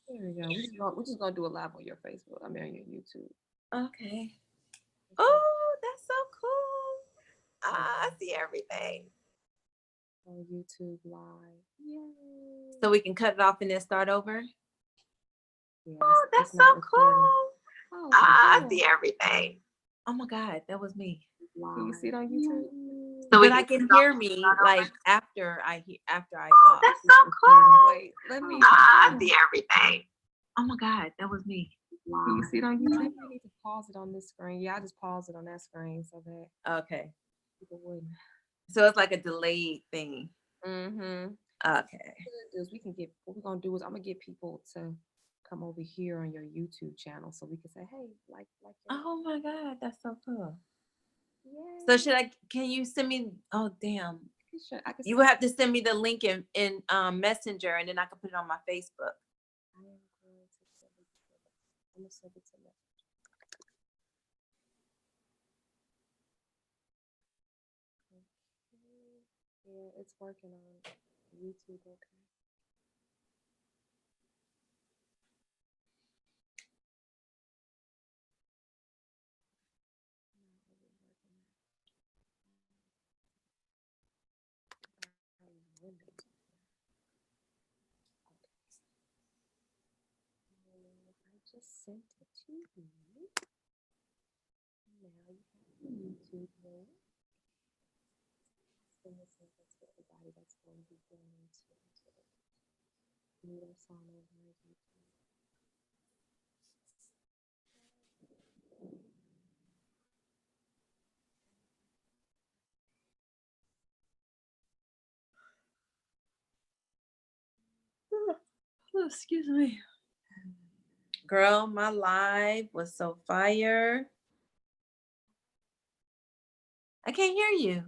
There we go. We're just gonna do a live on your Facebook. I mean on your YouTube. Okay. Okay. Oh, that's so cool. Yeah. Ah, I see everything. On YouTube live. Yay. So we can cut it off and then start over. Yeah, Oh, it's that's so not recording. cool. Oh, okay, Ah, I cool. see everything. Oh my God, that was me. Can you see it Live. on YouTube? So we But can I cut can it off hear and me start over. like after I Oh, talk. that's It's so recording. cool. Wait, let me Ah, I see everything. Oh my God, that was me. can you Live. see it on YouTube? I need to pause it on this screen. Yeah, I just pause it on that screen so that Okay. people wouldn't. So it's like a delayed thing. Mm-hmm. Okay. Is we can get what we're gonna do is I'm gonna get people to come over here on your YouTube channel so we can say, hey, like your Oh my God, that's so cool. So yay. should I, can you send me, oh damn. Sure, I can You will send have to send me the link in Messenger and then I can put it on my Facebook. I am going to send it to I'm gonna send it to me. Okay. Yeah, it's working on YouTube, okay. I just sent it to you. Now you have the YouTube link. Send this link to everybody that's going to be going to meet us on over YouTube. Oh, excuse me. Girl, my live was so fire. I can't hear you.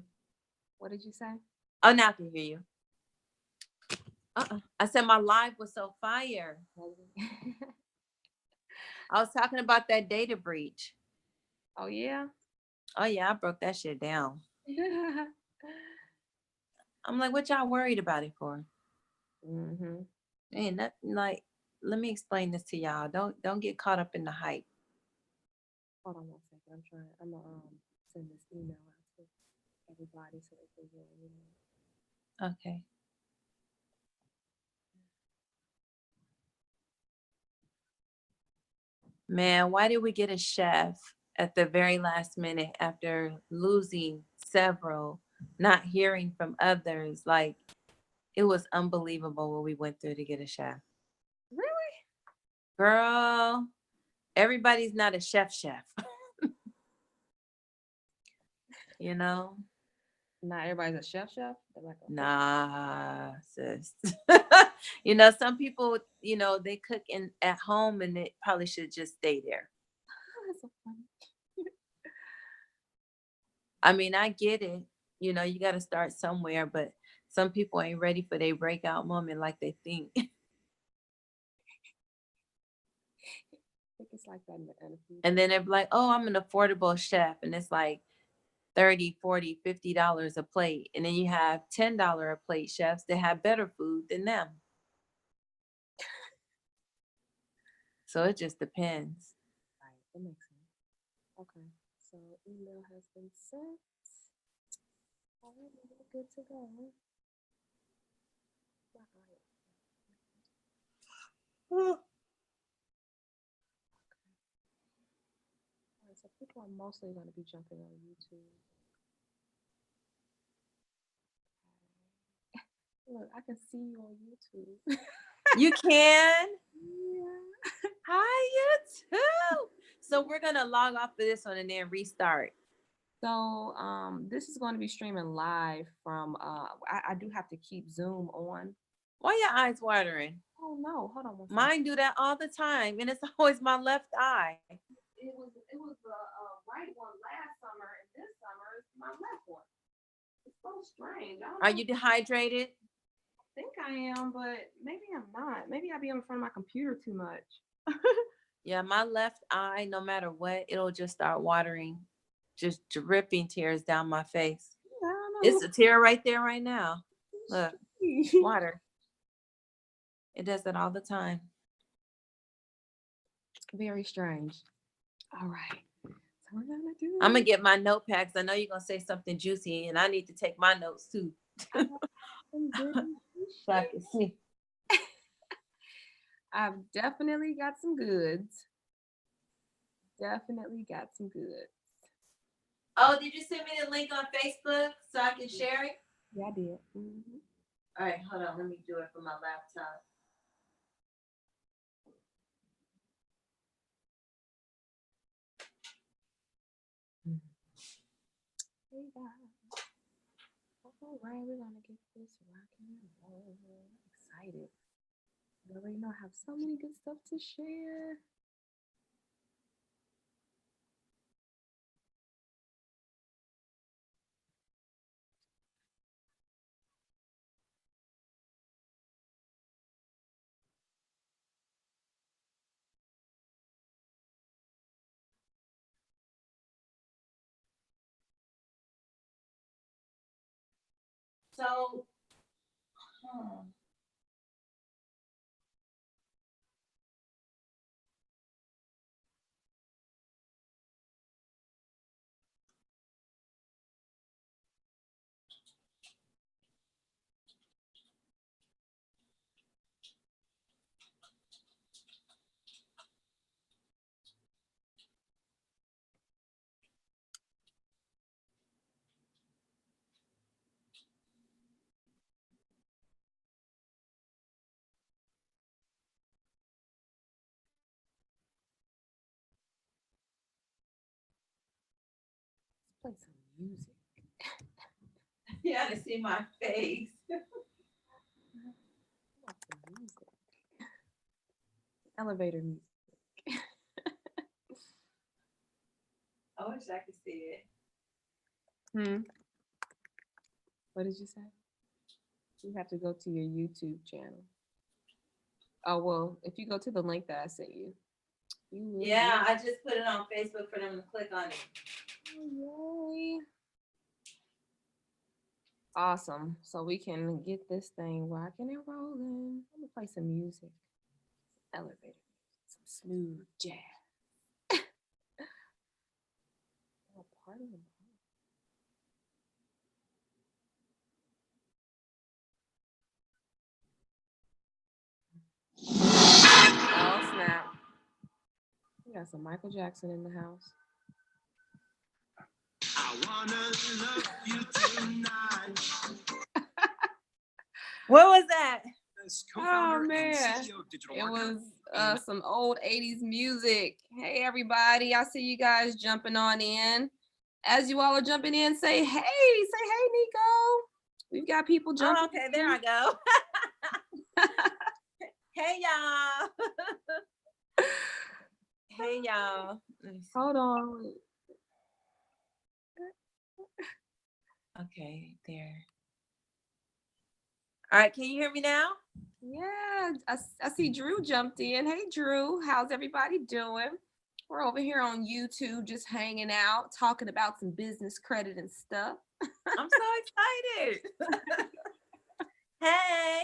What did you say? Oh, now I can hear you. I said my live was so fire. I was talking about that data breach. Oh yeah. Oh yeah, I broke that shit down. I'm like, what y'all worried about it for? Mm-hmm. Ain't nothing like. Let me explain this to y'all. Don't get caught up in the hype. Hold on one second. I'm trying. I'm gonna send this email out to everybody so they can get it. Okay. Man, why did we get a chef at the very last minute after losing several, not hearing from others? Like, it was unbelievable what we went through to get a chef. Really? Girl, everybody's not a chef. You know? Not everybody's a chef. They're like a cook. Nah, sis. Some people, they cook in at home and it probably should just stay there. That's so funny. I mean, I get it. You got to start somewhere, but some people ain't ready for their breakout moment like they think. I think it's like that in the And future. then they're like, oh, I'm an affordable chef. And it's like 30, 40, $50 a plate. And then you have $10 a plate chefs that have better food than them. So it just depends. Right. That makes sense. Okay. So email has been sent. All right, we're good to go. Wow, all right. All right, so people are mostly going to be jumping on YouTube. Look, I can see you on YouTube. You can. Yeah. Hi, you too. So we're gonna log off of this one and then restart. So this is going to be streaming live from I do have to keep Zoom on. Why your eyes watering? Oh no, hold on one second. Mine do that all the time, and it's always my left eye. It was the right one last summer, and this summer it's my left one. It's so strange. I don't Are know. you dehydrated? I think I am, but maybe I'm not. Maybe I be in front of my computer too much. Yeah, my left eye, no matter what, it'll just start watering, just dripping tears down my face. I don't It's know. a tear right there, right now. Look, Strange. water. It does that all the time. Very strange. All right. So we're gonna do. I'm gonna get my notepad because I know you're gonna say something juicy, and I need to take my notes too. some good So I can see. I've definitely got some goods. Definitely got some goods. Oh, did you send me the link on Facebook so I can share it? Yeah, I did. Mm-hmm. All right, hold on. Let me do it from my laptop. Hey guys. All right, we're gonna get this rocking and rolling. I'm excited. You already know I have so many good stuff to share. So, Let's play some music. you gotta see my face. I want some music. Elevator music. I wish I could see it. What did you say? You have to go to your YouTube channel. Oh well, if you go to the link that I sent you, you will. Yeah, I just put it on Facebook for them to click on it. Oh, yay. Awesome. So we can get this thing rocking and rolling. I'm gonna play some music. Elevator, some smooth jazz. Oh, party. Oh snap! We got some Michael Jackson in the house. I wanna love you tonight. What was that? Oh man, it was some old 80s music. Hey everybody, I see you guys jumping on in. As you all are jumping in, say hey, Nico. We've got people jumping. Oh, okay, there I go. Hey y'all. Hey y'all. Hold on. Okay, there. All right, can you hear me now? Yeah, I see Drew jumped in. Hey Drew, how's everybody doing? We're over here on YouTube just hanging out, talking about some business credit and stuff. I'm so excited. Hey.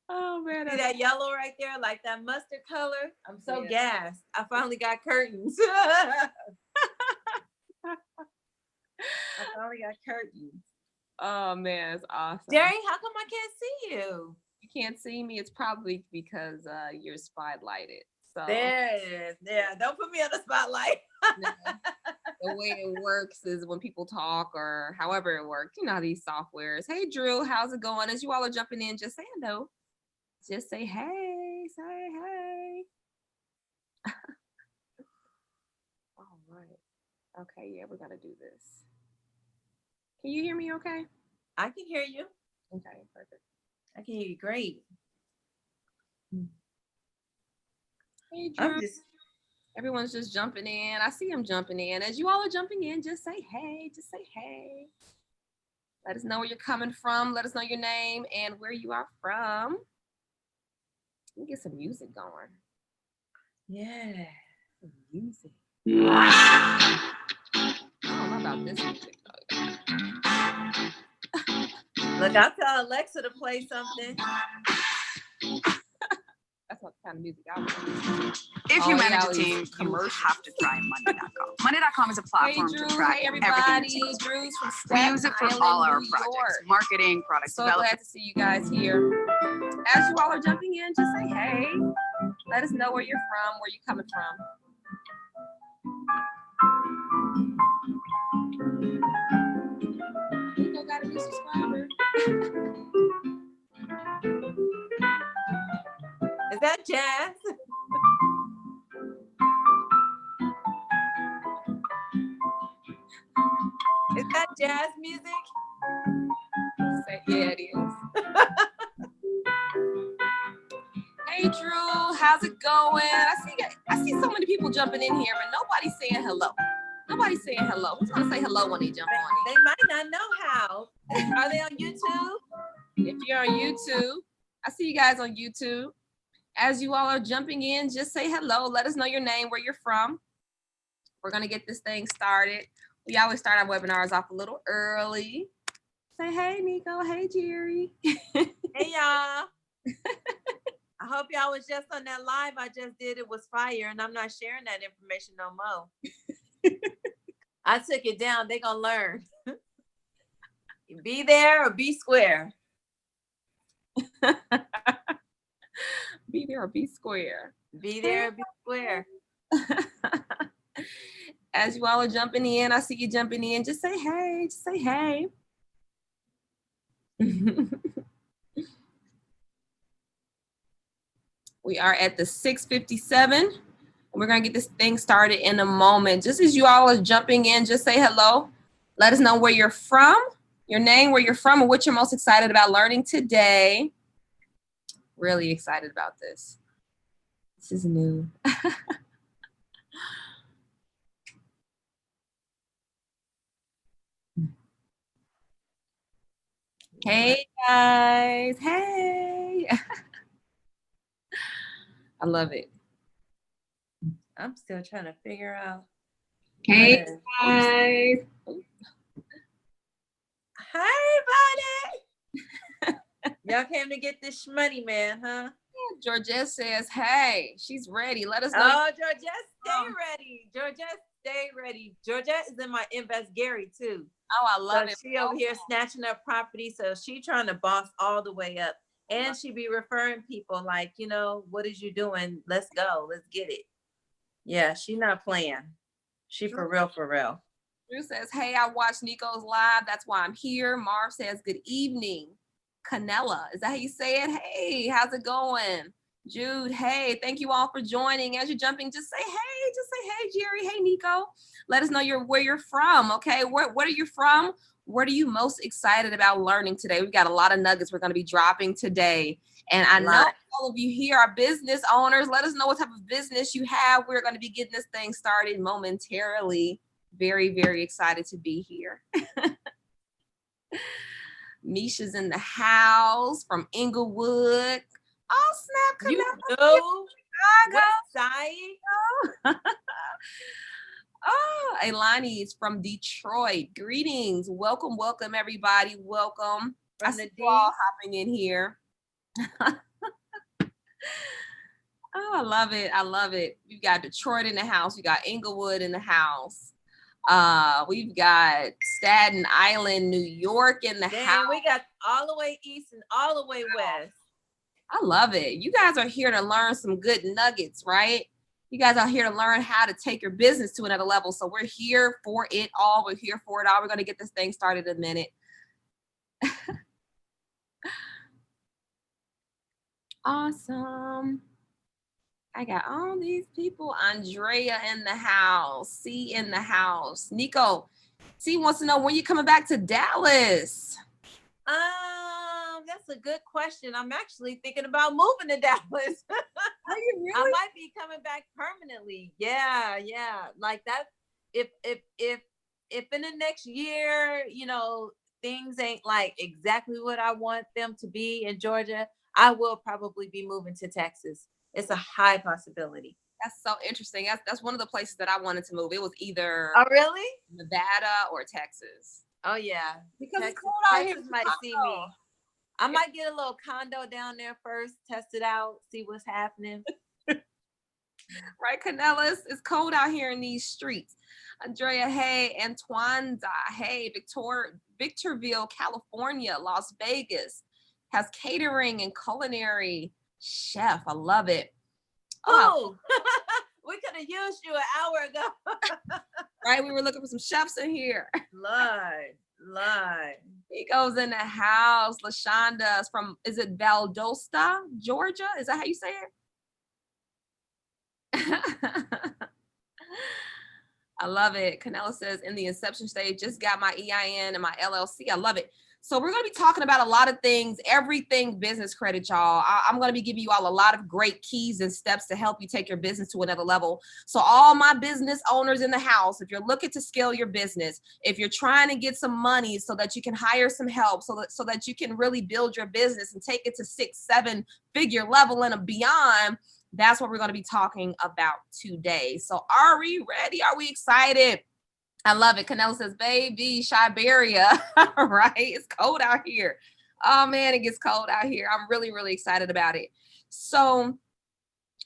Oh man, See that yellow right there, like that mustard color? I'm so Yeah. gassed. I finally got curtains. I finally got curtains. Oh man, it's awesome. Jerry, how come I can't see you? You can't see me. It's probably because you're spotlighted. So There it is. Yeah, don't put me on the spotlight. the way it works is when people talk or however it works, you know, these softwares. Hey Drew, how's it going? As you all are jumping in, just say hello. Just say hey, say hey. All right. Okay, yeah, we're gonna do this. Can you hear me okay? I can hear you. Okay, perfect. I can hear you great. Hey Drew. I'm just Everyone's just jumping in. I see them jumping in. As you all are jumping in, just say hey. Just say hey. Let us know where you're coming from. Let us know your name and where you are from. Let me get some music going. yeah. Some music. I don't know about this music though. Look, I'll tell Alexa to play something. That's what kind of music I would listen to. If you Oh, manage yeah, a all team, these you commercials. have to try Monday.com. Monday.com is a Hey platform Drew, to track hey everything everybody. your team is doing. Drew's from We Staten use it for Island, all our New projects, York. marketing, product So development. glad to see you guys here. As you all are jumping in, just say hey. Let us know where you're from, where you're coming from. Nico got a new subscriber. Is that jazz? Is that jazz music? Say, yeah, it is. Hey Drew, how's it going? I see so many people jumping in here, but nobody's saying hello. Nobody's saying hello. Who's gonna say hello when they jump on? They might not know how. Are they on YouTube? If you're on YouTube, I see you guys on YouTube. As you all are jumping in, just say hello. Let us know your name, where you're from. We're gonna get this thing started. We always start our webinars off a little early. Say hey, Nico. Hey, Jerry. Hey y'all. I hope y'all was just on that live I just did. It was fire, and I'm not sharing that information no more. I took it down. They gonna learn. Be there or be square. Be there or be square. Be there or be square. As you all are jumping in, I see you jumping in. Just say hey. Just say hey. We are at the 6:57. We're going to get this thing started in a moment. Just as you all are jumping in, just say hello. Let us know where you're from, your name, where you're from, and what you're most excited about learning today. Really excited about this. This is new. Hey, guys. Hey. I love it. I'm still trying to figure out. Hey, Hey, guys. buddy. Y'all came to get this shmoney, man, huh? Georgette says, hey, she's ready. Let us know. Oh, Georgette, stay ready. Georgette, stay ready. Georgette is in my Invest Gary too. Oh, I love it. She over here snatching up property. So she trying to boss all the way up. And she be referring people like, you know, what is you doing? Let's go. Let's get it. Yeah, she not playing. She for real, for real. Drew says, hey, I watched Nico's live. That's why I'm here. Marv says, good evening. Canella, is that how you say it? Hey, how's it going? Jude, hey, thank you all for joining. As you're jumping, just say hey, Jerry, hey, Nico. Let us know where you're from, okay? What are you from? What are you most excited about learning today? We've got a lot of nuggets we're going to be dropping today. And I know all of you here are business owners. Let us know what type of business you have. We're going to be getting this thing started momentarily. Very, very excited to be here. Misha's in the house from Inglewood. Oh, snap. You know what side? Oh, Elani is from Detroit. Greetings. Welcome, welcome, everybody. Welcome. I see you all hopping in here. Oh, I love it. I love it. We've got Detroit in the house. We got Inglewood in the house. We've got Staten Island, New York in the house. We got all the way east and all the way west. I love it. You guys are here to learn some good nuggets, right? You guys are here to learn how to take your business to another level. So we're here for it all. We're here for it all. We're going to get this thing started in a minute. Awesome. I got all these people. Andrea in the house. C in the house. Nico, C wants to know when you coming back to Dallas. That's a good question. I'm actually thinking about moving to Dallas. Are you really? I might be coming back permanently. Yeah. Like that. If in the next year, you know, things ain't like exactly what I want them to be in Georgia, I will probably be moving to Texas. It's a high possibility. That's so interesting. That's one of the places that I wanted to move. It was either really? Nevada or Texas. Oh yeah. Because Texas, it's cold out here. might see me. I might get a little condo down there first, test it out, see what's happening. Right, Canellas? It's cold out here in these streets. Andrea, hey, Antoinda, hey, Victorville, California, Las Vegas has catering and culinary chef. I love it. Oh, we could have used you an hour ago. Right, we were looking for some chefs in here. Lord. He goes in the house. LaShonda is from, is it Valdosta, Georgia? Is that how you say it? I love it. Canella says, in the inception stage, just got my EIN and my LLC. I love it. So we're going to be talking about a lot of things, everything business credit, y'all. I'm going to be giving you all a lot of great keys and steps to help you take your business to another level. So all my business owners in the house, if you're looking to scale your business, if you're trying to get some money so that you can hire some help, so that you can really build your business and take it to 6-7 figure level and beyond, that's what we're going to be talking about today. So are we ready? Are we excited? I love it. Canelo says, baby, Siberia. Right? It's cold out here. Oh, man, it gets cold out here. I'm really, really excited about it. So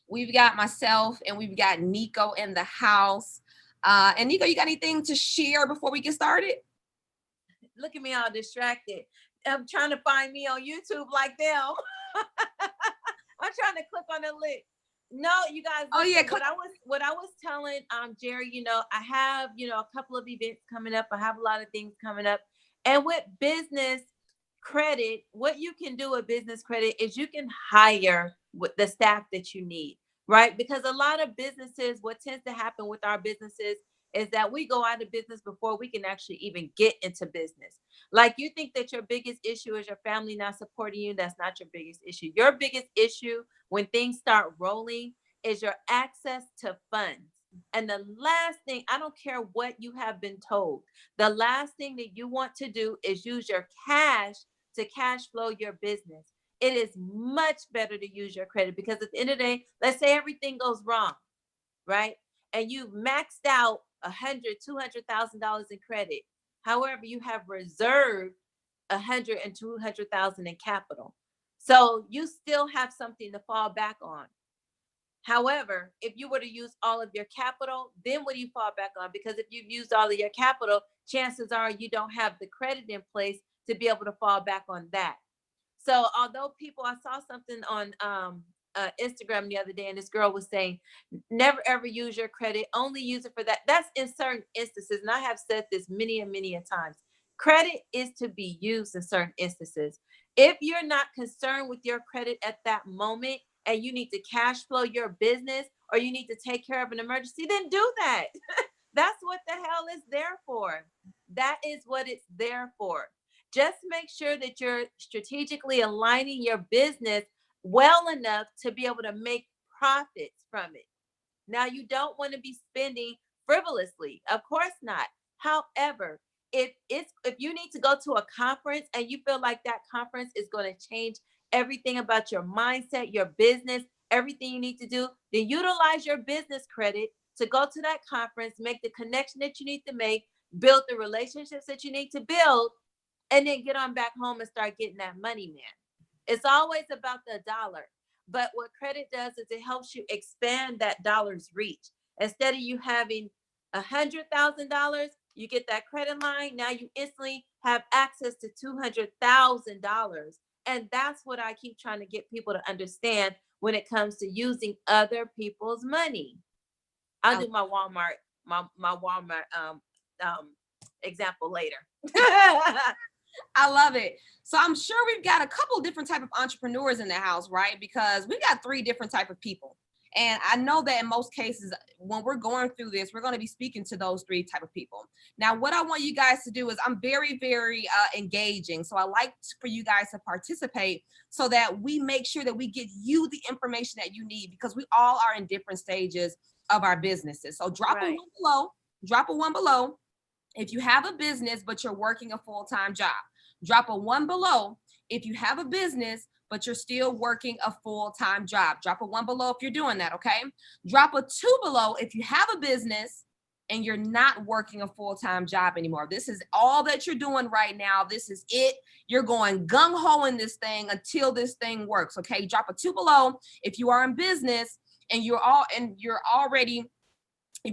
we've got myself and we've got Nico in the house. And Nico, you got anything to share before we get started? Look at me all distracted. I'm trying to find me on YouTube like them. I'm trying to click on the link. No, you guys. Oh yeah. What I was telling Jerry, I have, a couple of events coming up. I have a lot of things coming up. And with business credit, what you can do with business credit is you can hire with the staff that you need, right? Because a lot of businesses, what tends to happen with our businesses is that we go out of business before we can actually even get into business. Like, you think that your biggest issue is your family not supporting you. That's not your biggest issue. Your biggest issue when things start rolling is your access to funds. And the last thing, I don't care what you have been told, the last thing that you want to do is use your cash to cash flow your business. It is much better to use your credit, because at the end of the day, let's say everything goes wrong, right? And you've maxed out $100,000, $200,000 in credit. However, you have reserved $100,000 and $200,000 in capital. So you still have something to fall back on. However, if you were to use all of your capital, then what do you fall back on? Because if you've used all of your capital, chances are you don't have the credit in place to be able to fall back on that. So although I saw something on Instagram the other day, and this girl was saying, never ever use your credit, only use it for that. That's in certain instances. And I have said this many and many a times. Credit is to be used in certain instances. If you're not concerned with your credit at that moment and you need to cash flow your business, or you need to take care of an emergency, then do that. That's what the hell it's there for. That is what it's there for. Just make sure that you're strategically aligning your business well enough to be able to make profits from it. Now, you don't want to be spending frivolously. Of course not. However, if you need to go to a conference and you feel like that conference is going to change everything about your mindset, your business, everything you need to do, then utilize your business credit to go to that conference, make the connection that you need to make, build the relationships that you need to build, and then get on back home and start getting that money, man. It's always about the dollar. But what credit does is it helps you expand that dollar's reach. Instead of you having $100,000, you get that credit line. Now you instantly have access to $200,000. And that's what I keep trying to get people to understand when it comes to using other people's money. I'll do my Walmart, example later. I love it. So I'm sure we've got a couple different type of entrepreneurs in the house, right? Because we've got 3 different type of people. And I know that in most cases, when we're going through this, we're going to be speaking to those 3 type of people. Now, what I want you guys to do is, I'm very, very engaging. So I like for you guys to participate so that we make sure that we get you the information that you need, because we all are in different stages of our businesses. So drop a 1 below, drop a 1 below. If you have a business, but you're working a full-time job, drop a 1 below. If you have a business, but you're still working a full-time job, drop a 1 below if you're doing that, okay? Drop a 2 below if you have a business and you're not working a full-time job anymore. This is all that you're doing right now. This is it. You're going gung-ho in this thing until this thing works, okay? Drop a 2 below if you are in business and you've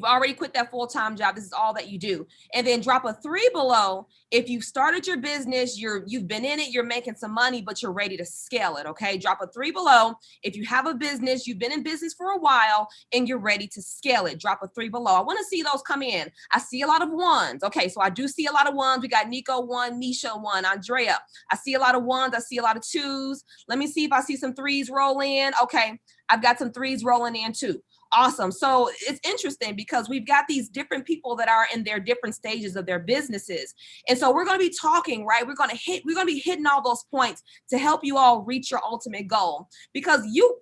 already quit that full-time job. This is all that you do. And then drop a 3 below if you've started your business, you've been in it, you're making some money, but you're ready to scale it. Okay. Drop a 3 below if you have a business, you've been in business for a while and you're ready to scale it. Drop a 3 below. I want to see those come in. I see a lot of 1s. Okay. So I do see a lot of 1s. We got Nico 1, Misha 1, Andrea. I see a lot of 1s. I see a lot of 2s. Let me see if I see some 3s roll in. Okay. I've got some 3s rolling in too. Awesome. So it's interesting because we've got these different people that are in their different stages of their businesses. And so we're going to be talking, right? We're going to be hitting all those points to help you all reach your ultimate goal, because you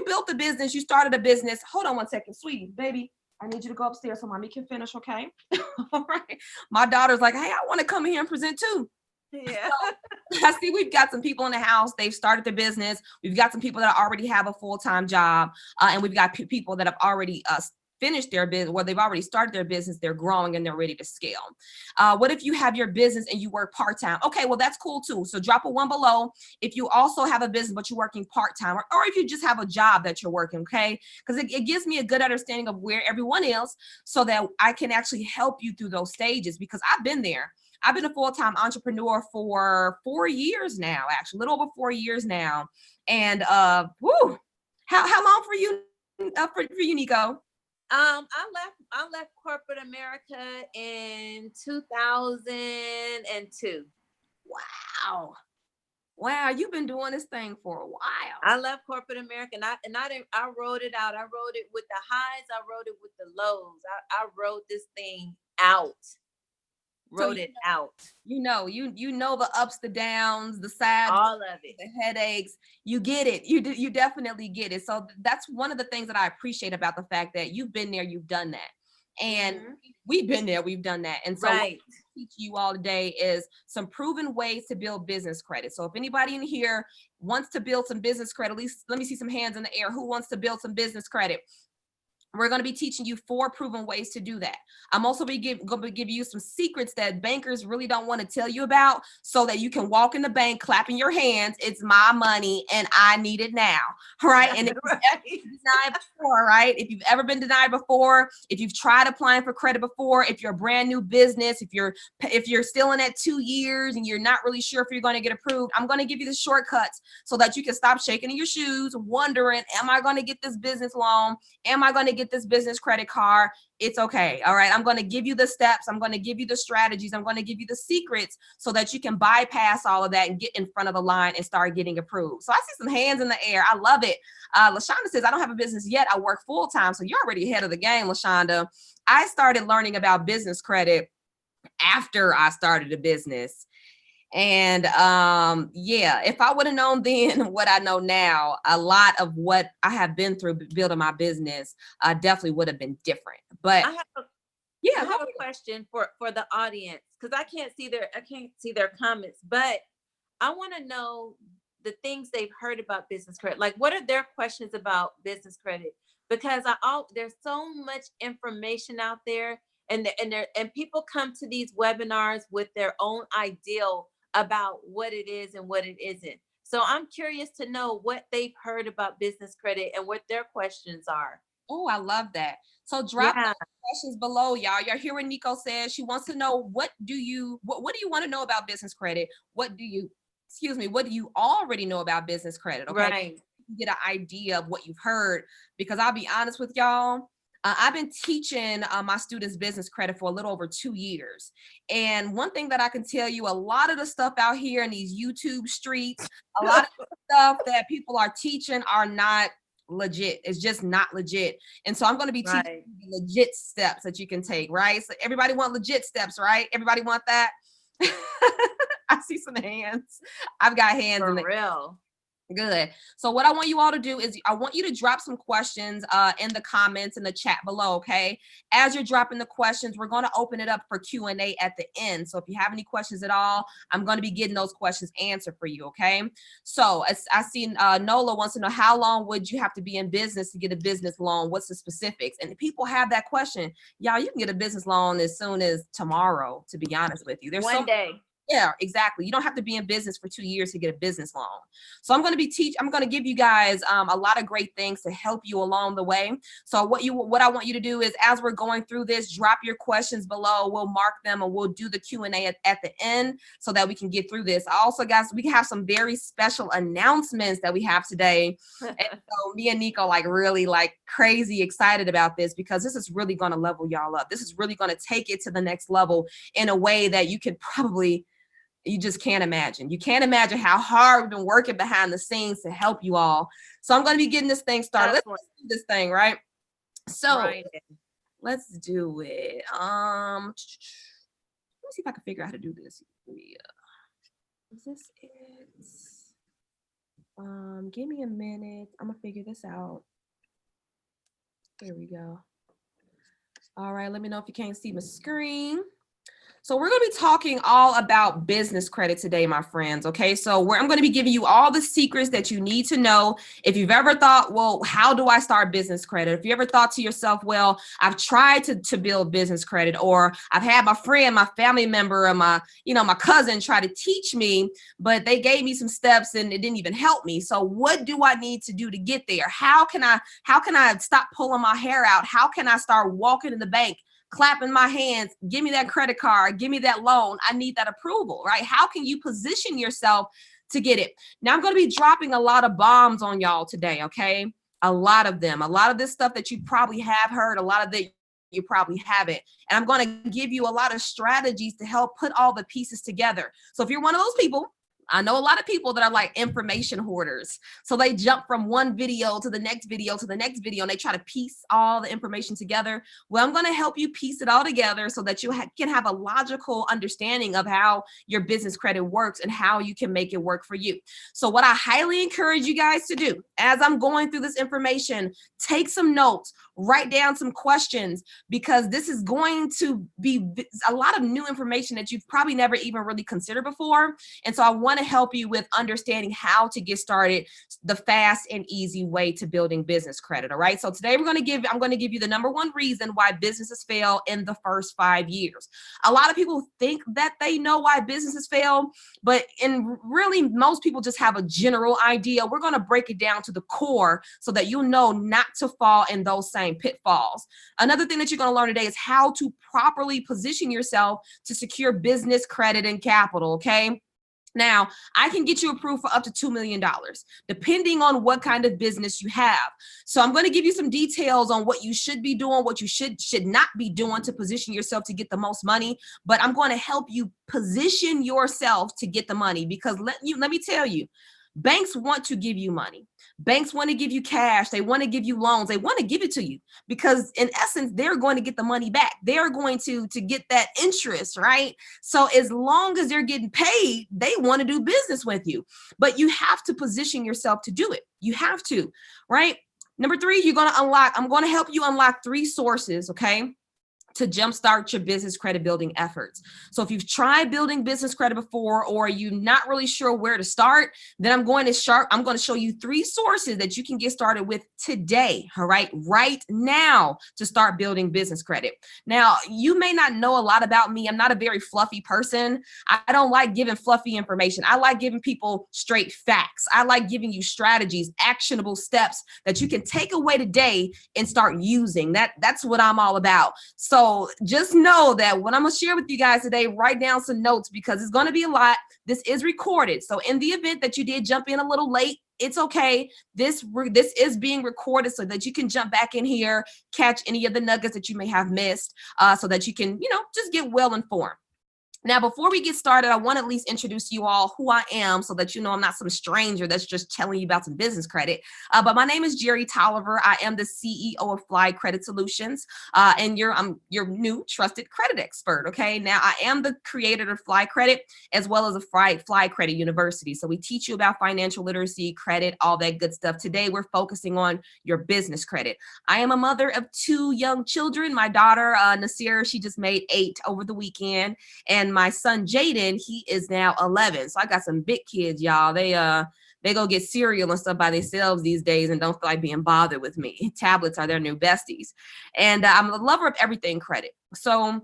built a business, you started a business. Hold on one second, sweetie, baby. I need you to go upstairs so mommy can finish. Okay. All right. My daughter's like, hey, I want to come here and present too. Yeah. So, I see we've got some people in the house. They've started their business. We've got some people that already have a full-time job. And we've got people that have already finished their business, where they've already started their business. They're growing and they're ready to scale. What if you have your business and you work part-time? Okay, well, that's cool too. So drop a 1 below if you also have a business, but you're working part-time, or if you just have a job that you're working, okay? Because it gives me a good understanding of where everyone is so that I can actually help you through those stages, because I've been there. I've been a full-time entrepreneur for 4 years now, actually, a little over 4 years now. And how long for you, for you, Nico? I left corporate America in 2002. Wow, you've been doing this thing for a while. I left corporate America, and I wrote it out. I wrote it with the highs. I wrote it with the lows. I wrote this thing out. You know the ups, the downs, the sides, all of it, the headaches. You get it. You definitely get it. So that's one of the things that I appreciate about the fact that you've been there, you've done that, and we've been there, we've done that. And so what I teach you all today is some proven ways to build business credit. So if anybody in here wants to build some business credit, at least let me see some hands in the air. Who wants to build some business credit? We're going to be teaching you 4 proven ways to do that. I'm also going to give you some secrets that bankers really don't want to tell you about, so that you can walk in the bank clapping your hands. It's my money and I need it now. Right. And if you've ever been denied before, right? If you've ever been denied before, if you've tried applying for credit before, if you're a brand new business, if you're still in that 2 years and you're not really sure if you're going to get approved, I'm going to give you the shortcuts so that you can stop shaking in your shoes, wondering, am I going to get this business loan? Am I going to get this business credit card? It's okay. All right. I'm going to give you the steps. I'm going to give you the strategies. I'm going to give you the secrets so that you can bypass all of that and get in front of the line and start getting approved. So I see some hands in the air. I love it. LaShonda says, I don't have a business yet. I work full time. So you're already ahead of the game, LaShonda. I started learning about business credit after I started a business. And if I would have known then what I know now, a lot of what I have been through building my business definitely would have been different. But I have a question for the audience, because I can't see their comments, but I want to know the things they've heard about business credit. Like, what are their questions about business credit? Because there's so much information out there, and people come to these webinars with their own ideal about what it is and what it isn't. So I'm curious to know what they've heard about business credit and what their questions are. Oh, I love that. So drop those questions below, y'all. Y'all hear what Nico says. She wants to know, what do you want to know about business credit? What do you already know about business credit? Okay. Right. You get an idea of what you've heard, because I'll be honest with y'all. I've been teaching my students business credit for a little over 2 years. And one thing that I can tell you, a lot of the stuff out here in these YouTube streets, a lot of the stuff that people are teaching are not legit. It's just not legit. And so I'm going to be teaching you the legit steps that you can take, right? So everybody want legit steps, right? Everybody want that? I see some hands. I've got hands for in the real. Good. So what I want you all to do is I want you to drop some questions in the comments in the chat below, okay? As you're dropping the questions, we're going to open it up for Q&A at the end. So if you have any questions at all, I'm going to be getting those questions answered for you, okay? So I see Nola wants to know, how long would you have to be in business to get a business loan? What's the specifics? And people have that question. Y'all, you can get a business loan as soon as tomorrow, to be honest with you. There's one day. Yeah, exactly. You don't have to be in business for 2 years to get a business loan. So I'm going to give you guys a lot of great things to help you along the way. So what I want you to do is, as we're going through this, drop your questions below. We'll mark them and we'll do the Q&A at the end so that we can get through this. Also, guys, we have some very special announcements that we have today. And so me and Nico really crazy excited about this, because this is really going to level y'all up. This is really going to take it to the next level in a way that you just can't imagine. You can't imagine how hard we've been working behind the scenes to help you all. So I'm going to be getting this thing started. Let's do this thing, right? So let's do it. Let me see if I can figure out how to do this. Is this it? Give me a minute. I'm gonna figure this out. Here we go. All right, let me know if you can't see my screen. So we're going to be talking all about business credit today, my friends. Okay, so I'm going to be giving you all the secrets that you need to know. If you've ever thought, well, how do I start business credit? If you ever thought to yourself, well, I've tried to build business credit, or I've had my friend, my family member, or my cousin try to teach me, but they gave me some steps and it didn't even help me. So what do I need to do to get there? How can I stop pulling my hair out? How can I start walking in the bank, clapping my hands, give me that credit card, give me that loan? I need that approval, right? How can you position yourself to get it? Now I'm going to be dropping a lot of bombs on y'all today, okay? A lot of them, a lot of this stuff that you probably have heard, a lot of that you probably haven't. And I'm going to give you a lot of strategies to help put all the pieces together. So if you're one of those people, I know a lot of people that are like information hoarders. So they jump from one video to the next video to the next video, and they try to piece all the information together. Well, I'm going to help you piece it all together so that you can have a logical understanding of how your business credit works and how you can make it work for you. So what I highly encourage you guys to do, as I'm going through this information, take some notes, write down some questions, because this is going to be a lot of new information that you've probably never even really considered before. And so I want to help you with understanding how to get started the fast and easy way to building business credit. All right. So today I'm going to give you the number one reason why businesses fail in the first 5 years. A lot of people think that they know why businesses fail, but really most people just have a general idea. We're going to break it down to the core so that you'll know not to fall in those same pitfalls. Another thing that you're going to learn today is how to properly position yourself to secure business credit and capital. Okay. Now, I can get you approved for up to $2 million, depending on what kind of business you have. So I'm going to give you some details on what you should be doing, what you should not be doing to position yourself to get the most money. But I'm going to help you position yourself to get the money, because let me tell you, banks want to give you money. Banks want to give you cash. They want to give you loans. They want to give it to you because in essence, they're going to get the money back. They're going to get that interest, right? So as long as they're getting paid, they want to do business with you, but you have to position yourself to do it. You have to, right? Number 3, I'm going to help you unlock 3 sources, okay, to jumpstart your business credit building efforts. So if you've tried building business credit before, or you're not really sure where to start, then I'm going to show you 3 sources that you can get started with today. All right, right now, to start building business credit. Now, you may not know a lot about me. I'm not a very fluffy person. I don't like giving fluffy information. I like giving people straight facts. I like giving you strategies, actionable steps that you can take away today and start using. That's what I'm all about. So just know that what I'm going to share with you guys today, write down some notes, because it's going to be a lot. This is recorded. So in the event that you did jump in a little late, it's okay. This is being recorded so that you can jump back in here, catch any of the nuggets that you may have missed, so that you can, just get well informed. Now, before we get started, I want to at least introduce you all who I am so that you know I'm not some stranger that's just telling you about some business credit. But my name is Jerry Tolliver. I am the CEO of Fly Credit Solutions, and I'm your new trusted credit expert. Okay. Now, I am the creator of Fly Credit as well as a Fly Credit University. So we teach you about financial literacy, credit, all that good stuff. Today, we're focusing on your business credit. I am a mother of 2 young children. My daughter, Nasira, she just made 8 over the weekend. And my son Jaden, he is now 11. So I got some big kids, y'all. They go get cereal and stuff by themselves these days and don't feel like being bothered with me. Tablets are their new besties. And I'm a lover of everything credit. So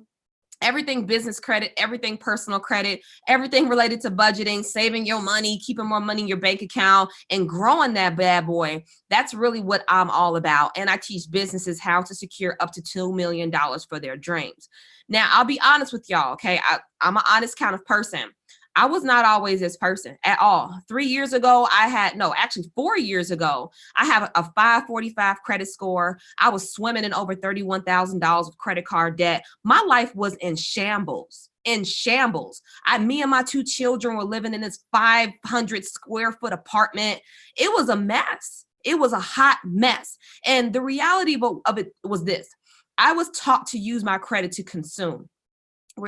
Everything business credit, everything personal credit, everything related to budgeting, saving your money, keeping more money in your bank account, and growing that bad boy. That's really what I'm all about. And I teach businesses how to secure up to $2 million for their dreams. Now, I'll be honest with y'all, okay? I'm an honest kind of person. I was not always this person at all. 3 years ago, actually 4 years ago, I have a 545 credit score. I was swimming in over $31,000 of credit card debt. My life was in shambles. Me and my 2 children were living in this 500 square foot apartment. It was a mess. It was a hot mess. And the reality of it was this. I was taught to use my credit to consume.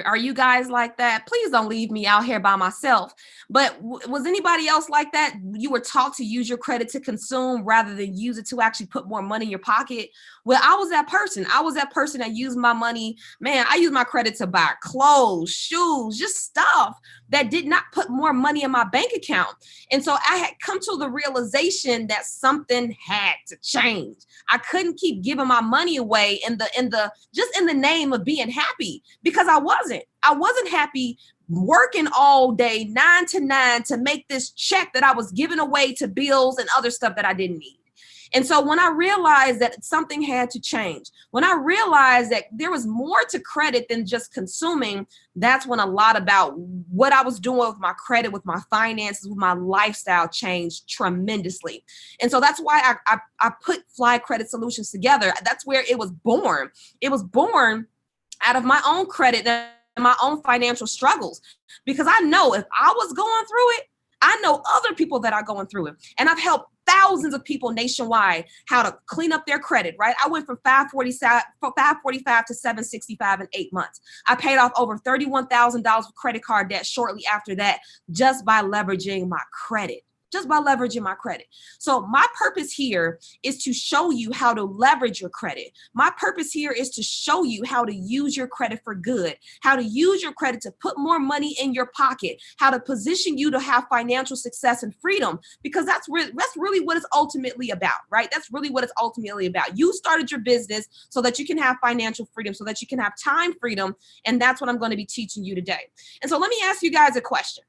Are you guys like that? Please don't leave me out here by myself. But was anybody else like that? You were taught to use your credit to consume rather than use it to actually put more money in your pocket. Well, I was that person. I was that person that used my money. Man, I used my credit to buy clothes, shoes, just stuff that did not put more money in my bank account. And so I had come to the realization that something had to change. I couldn't keep giving my money away in the name of being happy, because I wasn't happy working all day 9 to 9 to make this check that I was giving away to bills and other stuff that I didn't need. And so when I realized that something had to change, when I realized that there was more to credit than just consuming, that's when a lot about what I was doing with my credit, with my finances, with my lifestyle changed tremendously. And so that's why I put Fly Credit Solutions together. That's where it was born. It was born out of my own credit and my own financial struggles, because I know if I was going through it, I know other people that are going through it. And I've helped thousands of people nationwide how to clean up their credit, right? I went from 545 to 765 in 8 months. I paid off over $31,000 of credit card debt shortly after that, just by leveraging my credit. So my purpose here is to show you how to leverage your credit. My purpose here is to show you how to use your credit for good, how to use your credit to put more money in your pocket, how to position you to have financial success and freedom, because that's really what it's ultimately about, right? That's really what it's ultimately about. You started your business so that you can have financial freedom, so that you can have time freedom. And that's what I'm going to be teaching you today. And so let me ask you guys a question.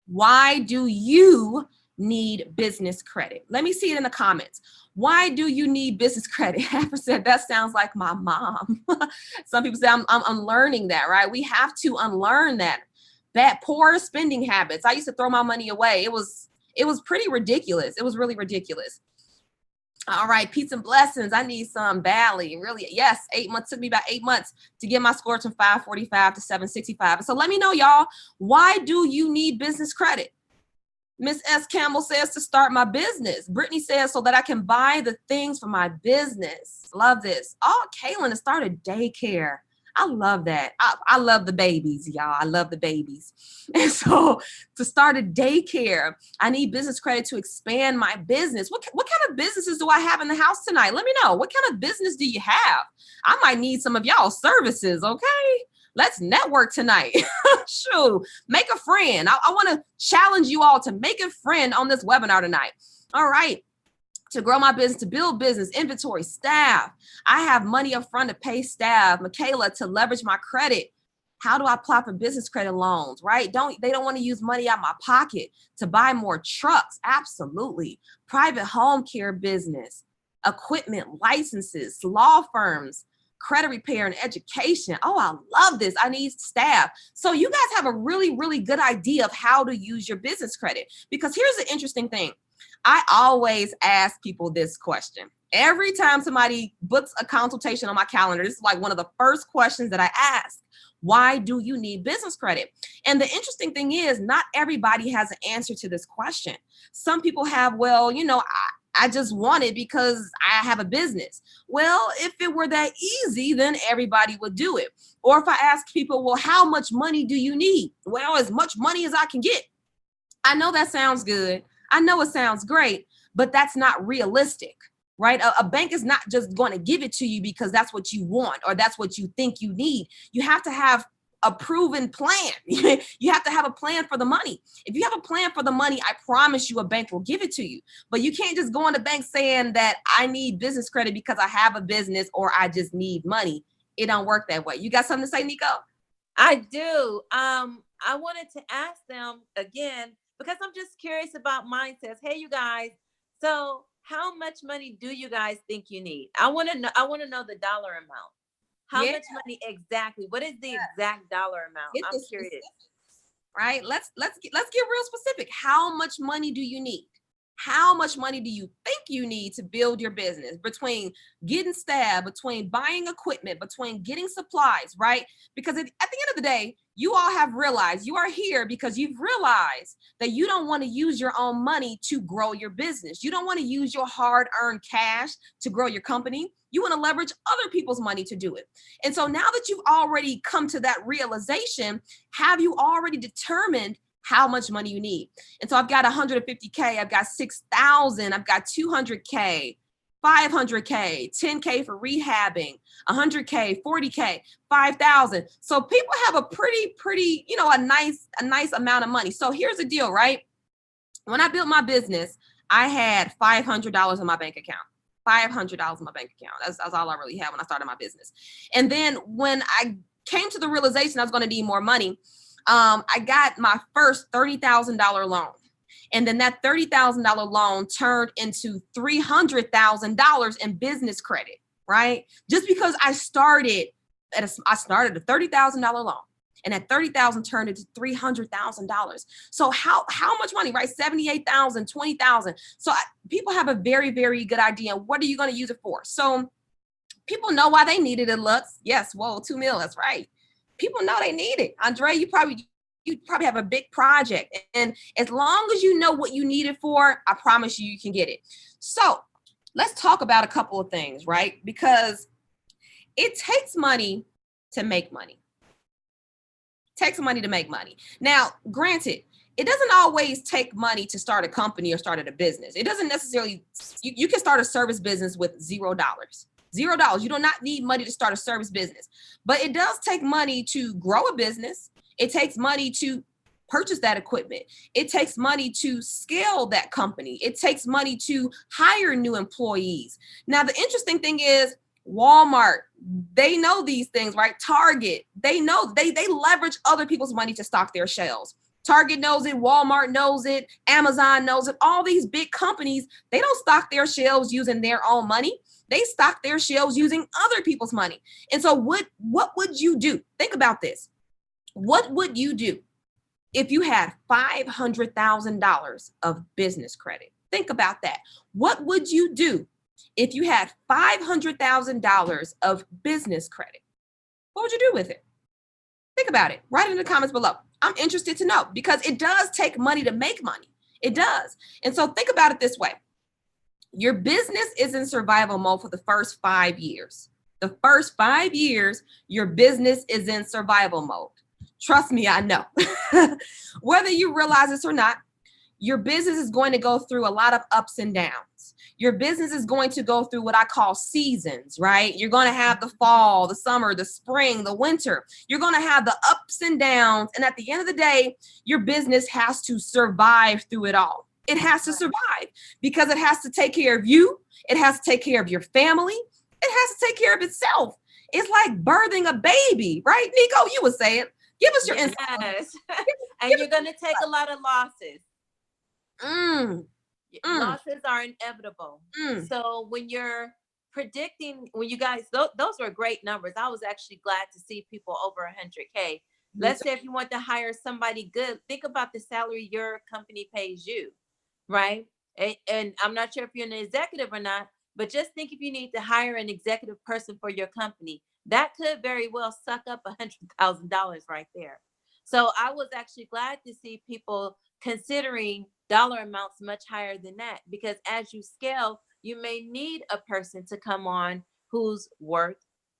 Why do you need business credit? Let me see it in the comments. Why do you need business credit? Half said that sounds like my mom. Some people say I'm unlearning that, right? We have to unlearn that poor spending habits. I used to throw my money away. It was pretty ridiculous. It was really ridiculous. All right, peace and blessings. I need some badly. Really, yes, 8 months. Took me about 8 months to get my score from 545 to 765. So let me know, y'all, why do you need business credit? Miss S. Campbell says to start my business. Brittany says so that I can buy the things for my business. Love this. Oh, Kaylin has started daycare. I love that. I love the babies, y'all. I love the babies. And so to start a daycare, I need business credit to expand my business. What kind of businesses do I have in the house tonight? Let me know. What kind of business do you have? I might need some of y'all services, okay? Let's network tonight. Shoot, make a friend. I want to challenge you all to make a friend on this webinar tonight. All right. To grow my business, to build business, inventory, staff. I have money up front to pay staff. Michaela, to leverage my credit. How do I apply for business credit loans, right? They don't want to use money out of my pocket to buy more trucks. Absolutely. Private home care business, equipment, licenses, law firms, credit repair and education. Oh, I love this. I need staff. So you guys have a really, really good idea of how to use your business credit, because here's the interesting thing. I always ask people this question. Every time somebody books a consultation on my calendar, this is like one of the first questions that I ask. Why do you need business credit? And the interesting thing is, not everybody has an answer to this question. Some people have, well, I just want it because I have a business. Well, if it were that easy, then everybody would do it. Or if I ask people, well, how much money do you need? Well, as much money as I can get. I know that sounds good. I know it sounds great, but that's not realistic, right? A bank is not just going to give it to you because that's what you want or that's what you think you need. You have to have a proven plan. You have to have a plan for the money. If you have a plan for the money, I promise you a bank will give it to you. But you can't just go on the bank saying that I need business credit because I have a business or I just need money. it don't work that way. You got something to say, Nico? I do. I wanted to ask them again because I'm just curious about mindsets. Hey, you guys. So, how much money do you guys think you need? I want to know. I want to know the dollar amount. How Yeah. much money exactly? What is the exact dollar amount? Get I'm the curious. specifics, right? Let's get real specific. How much money do you need? How much money do you think you need to build your business, between getting staff, between buying equipment, between getting supplies, right? Because at the end of the day, you all have realized you are here because you've realized that you don't want to use your own money to grow your business. You don't want to use your hard-earned cash to grow your company. You want to leverage other people's money to do it. And so now that you've already come to that realization, have you already determined how much money you need? And so I've got 150K, I've got 6,000, I've got 200K, 500K, 10K for rehabbing, 100K, 40K, 5,000. So people have a pretty, a nice amount of money. So here's the deal, right? When I built my business, I had $500 in my bank account. $500 in my bank account. That's all I really had when I started my business. And then when I came to the realization I was going to need more money, I got my first $30,000 loan. And then that $30,000 loan turned into $300,000 in business credit, right? Just because I started a $30,000 loan, and that $30,000 turned into $300,000. So how much money, right? 78,000, 20,000. So people have a very, very good idea. What are you going to use it for? So people know why they needed it, Lux. Yes, whoa, 2 mil, that's right. People know they need it. Andre, you probably have a big project. And as long as you know what you need it for, I promise you can get it. So let's talk about a couple of things, right? Because it takes money to make money. It takes money to make money. Now, granted, it doesn't always take money to start a company or start a business. It doesn't necessarily, you can start a service business with $0. $0. You do not need money to start a service business, but it does take money to grow a business. It takes money to purchase that equipment. It takes money to scale that company. It takes money to hire new employees. Now, the interesting thing is Walmart, they know these things, right? Target, they know, they leverage other people's money to stock their shelves. Target knows it, Walmart knows it, Amazon knows it. All these big companies, they don't stock their shelves using their own money. They stock their shelves using other people's money. And so what would you do? Think about this. What would you do if you had $500,000 of business credit? Think about that. What would you do if you had $500,000 of business credit? What would you do with it? Think about it. Write it in the comments below. I'm interested to know, because it does take money to make money. It does. And so think about it this way. Your business is in survival mode for the first 5 years. The first 5 years, your business is in survival mode. Trust me, I know. Whether you realize this or not, your business is going to go through a lot of ups and downs. Your business is going to go through what I call seasons, right? You're going to have the fall, the summer, the spring, the winter. You're going to have the ups and downs. And at the end of the day, your business has to survive through it all. It has to survive because it has to take care of you. It has to take care of your family. It has to take care of itself. It's like birthing a baby, right? Nico, you were saying, give us your insight. Yes. And you're going to take a lot of losses. Losses are inevitable. So when you're predicting, when you guys, those were great numbers. I was actually glad to see people over 100K. Let's say if you want to hire somebody good, think about the salary your company pays you, right? And I'm not sure if you're an executive or not, but just think if you need to hire an executive person for your company, that could very well suck up $100,000 right there. So I was actually glad to see people considering dollar amounts much higher than that, because as you scale, you may need a person to come on who's worth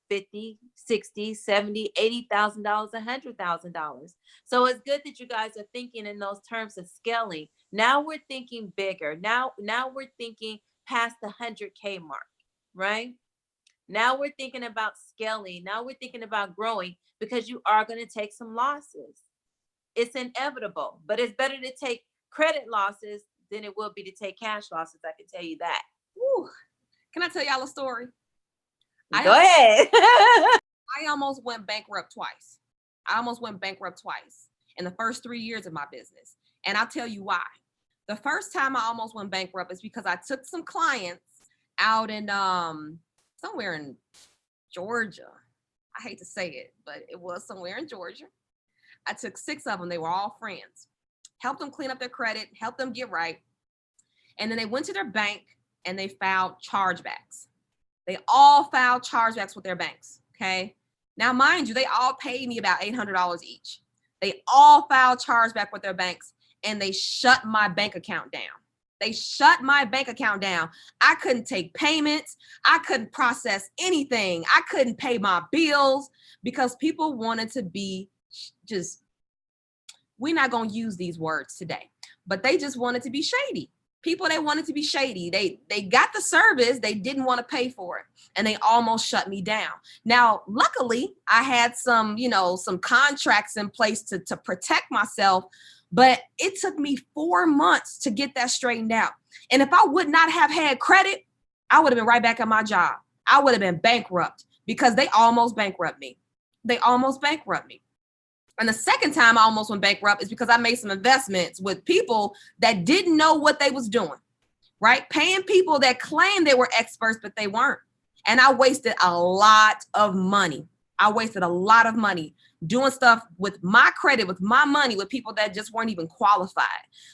$50,000, $60,000, $70,000, $80,000, $100,000. So it's good that you guys are thinking in those terms of scaling. Now we're thinking bigger. Now we're thinking past the 100K mark, right? Now we're thinking about scaling. Now we're thinking about growing, because you are going to take some losses. It's inevitable, but it's better to take credit losses than it will be to take cash losses. I can tell you that. Woo. Can I tell y'all a story? Go ahead. I I almost went bankrupt twice. I almost went bankrupt twice in the first 3 years of my business. And I'll tell you why. The first time I almost went bankrupt is because I took some clients out in somewhere in Georgia. I hate to say it, but it was somewhere in Georgia. I took 6 of them. They were all friends. Helped them clean up their credit, helped them get right. And then they went to their bank and they filed chargebacks. They all filed chargebacks with their banks, okay? Now, mind you, they all paid me about $800 each. They all filed chargeback with their banks and they shut my bank account down. They shut my bank account down. I couldn't take payments. I couldn't process anything. I couldn't pay my bills because people wanted to be just, we're not going to use these words today, but they just wanted to be shady. People, they wanted to be shady. They got the service. They didn't want to pay for it. And they almost shut me down. Now, luckily, I had some contracts in place to protect myself. But it took me 4 months to get that straightened out. And if I would not have had credit, I would have been right back at my job. I would have been bankrupt because they almost bankrupt me. They almost bankrupt me. And the second time I almost went bankrupt is because I made some investments with people that didn't know what they was doing, right? Paying people that claimed they were experts, but they weren't. And I wasted a lot of money. I wasted a lot of money doing stuff with my credit, with my money, with people that just weren't even qualified.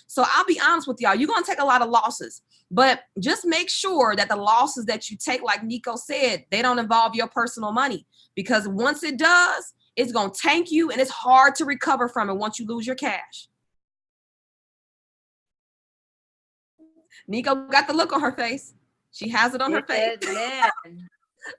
So I'll be honest with y'all, you're going to take a lot of losses, but just make sure that the losses that you take, like Nico said, they don't involve your personal money, because once it does, it's going to tank you and it's hard to recover from it once you lose your cash. Nico got the look on her face. She has it on her face.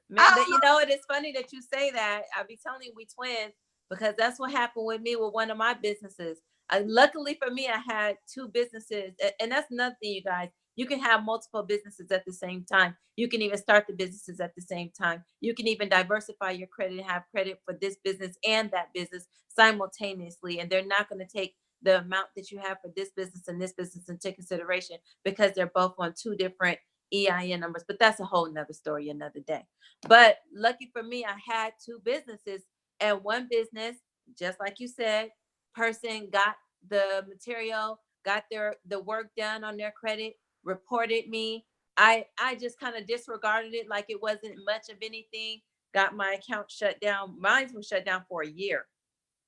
Man, you know, it is funny that you say that. I'll be telling you, we twins, because that's what happened with me with one of my businesses. Luckily for me, I had 2 businesses, and that's another thing, you guys. You can have multiple businesses at the same time. You can even start the businesses at the same time. You can even diversify your credit and have credit for this business and that business simultaneously. And they're not going to take the amount that you have for this business and this business into consideration because they're both on 2 different EIN numbers. But that's a whole nother story another day. But lucky for me, I had 2 businesses, and one business, just like you said, person got the material, got the work done on their credit, reported me. I just kind of disregarded it like it wasn't much of anything. Got my account shut down. Mine was shut down for a year.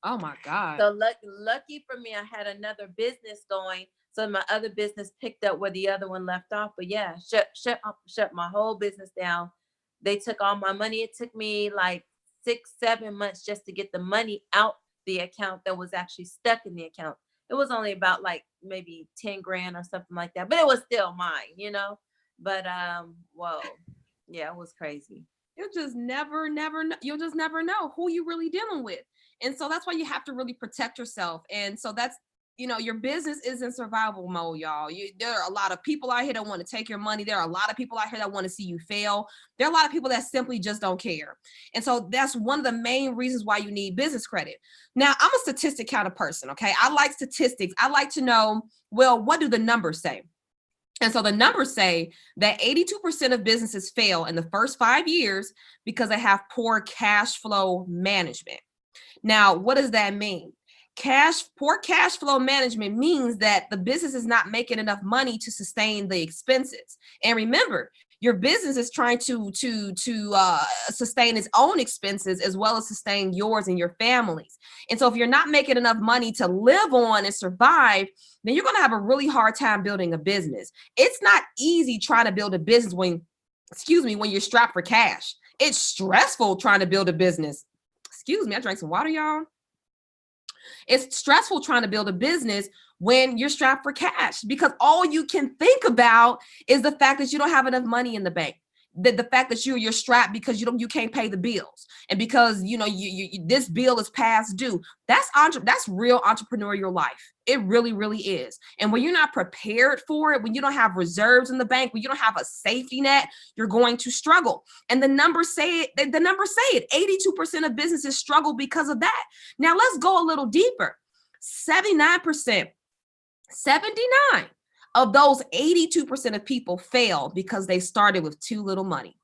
Oh my God. So lucky for me, I had another business going. So my other business picked up where the other one left off. But yeah, shut my whole business down. They took all my money. It took me like 6-7 months just to get the money out the account that was actually stuck in the account. It was only about like maybe 10 grand or something like that, but it was still mine, you know. But whoa, yeah, it was crazy. You'll just never know. You'll just never know who you're really dealing with. And so that's why you have to really protect yourself. And so that's, your business is in survival mode, y'all. There are a lot of people out here that want to take your money. There are a lot of people out here that want to see you fail. There are a lot of people that simply just don't care. And so that's one of the main reasons why you need business credit. Now, I'm a statistic kind of person, okay? I like statistics. I like to know, well, what do the numbers say? And so the numbers say that 82% of businesses fail in the first 5 years because they have poor cash flow management. Now, what does that mean? Poor cash flow management means that the business is not making enough money to sustain the expenses. And remember, your business is trying to sustain its own expenses as well as sustain yours and your family's. And so if you're not making enough money to live on and survive, then you're going to have a really hard time building a business. It's not easy trying to build a business when you're strapped for cash. It's stressful trying to build a business. Excuse me, I drank some water, y'all. It's stressful trying to build a business when you're strapped for cash, because all you can think about is the fact that you don't have enough money in the bank. The fact that you're strapped because you can't pay the bills, and because you this bill is past due. That's real entrepreneurial life. It really, really is. And when you're not prepared for it, when you don't have reserves in the bank, when you don't have a safety net, you're going to struggle. And the numbers say it. The numbers say it. 82% of businesses struggle because of that. Now let's go a little deeper. 79% of those 82% of people fail because they started with too little money.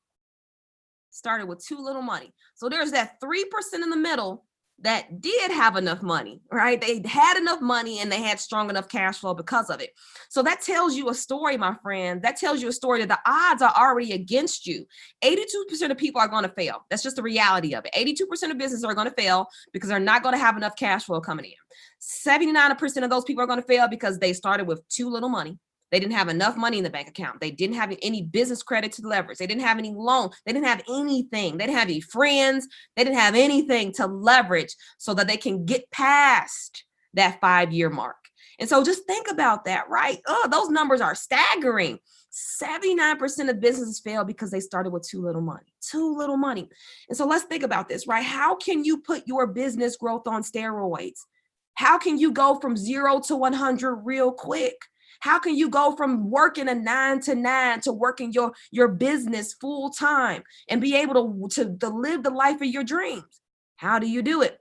started with too little money. So there's that 3% in the middle that did have enough money, right? They had enough money and they had strong enough cash flow because of it. So that tells you a story, my friend. That tells you a story that the odds are already against you. 82% of people are going to fail. That's just the reality of it. 82% of businesses are going to fail because they're not going to have enough cash flow coming in. 79% of those people are going to fail because they started with too little money. They didn't have enough money in the bank account. They didn't have any business credit to leverage. They didn't have any loan. They didn't have anything. They didn't have any friends. They didn't have anything to leverage so that they can get past that 5-year mark. And so just think about that, right? Oh, those numbers are staggering. 79% of businesses fail because they started with too little money. And so let's think about this, right? How can you put your business growth on steroids? How can you go from 0 to 100 real quick? How can you go from working a 9 to 9 to working your business full time and be able to live the life of your dreams? How do you do it?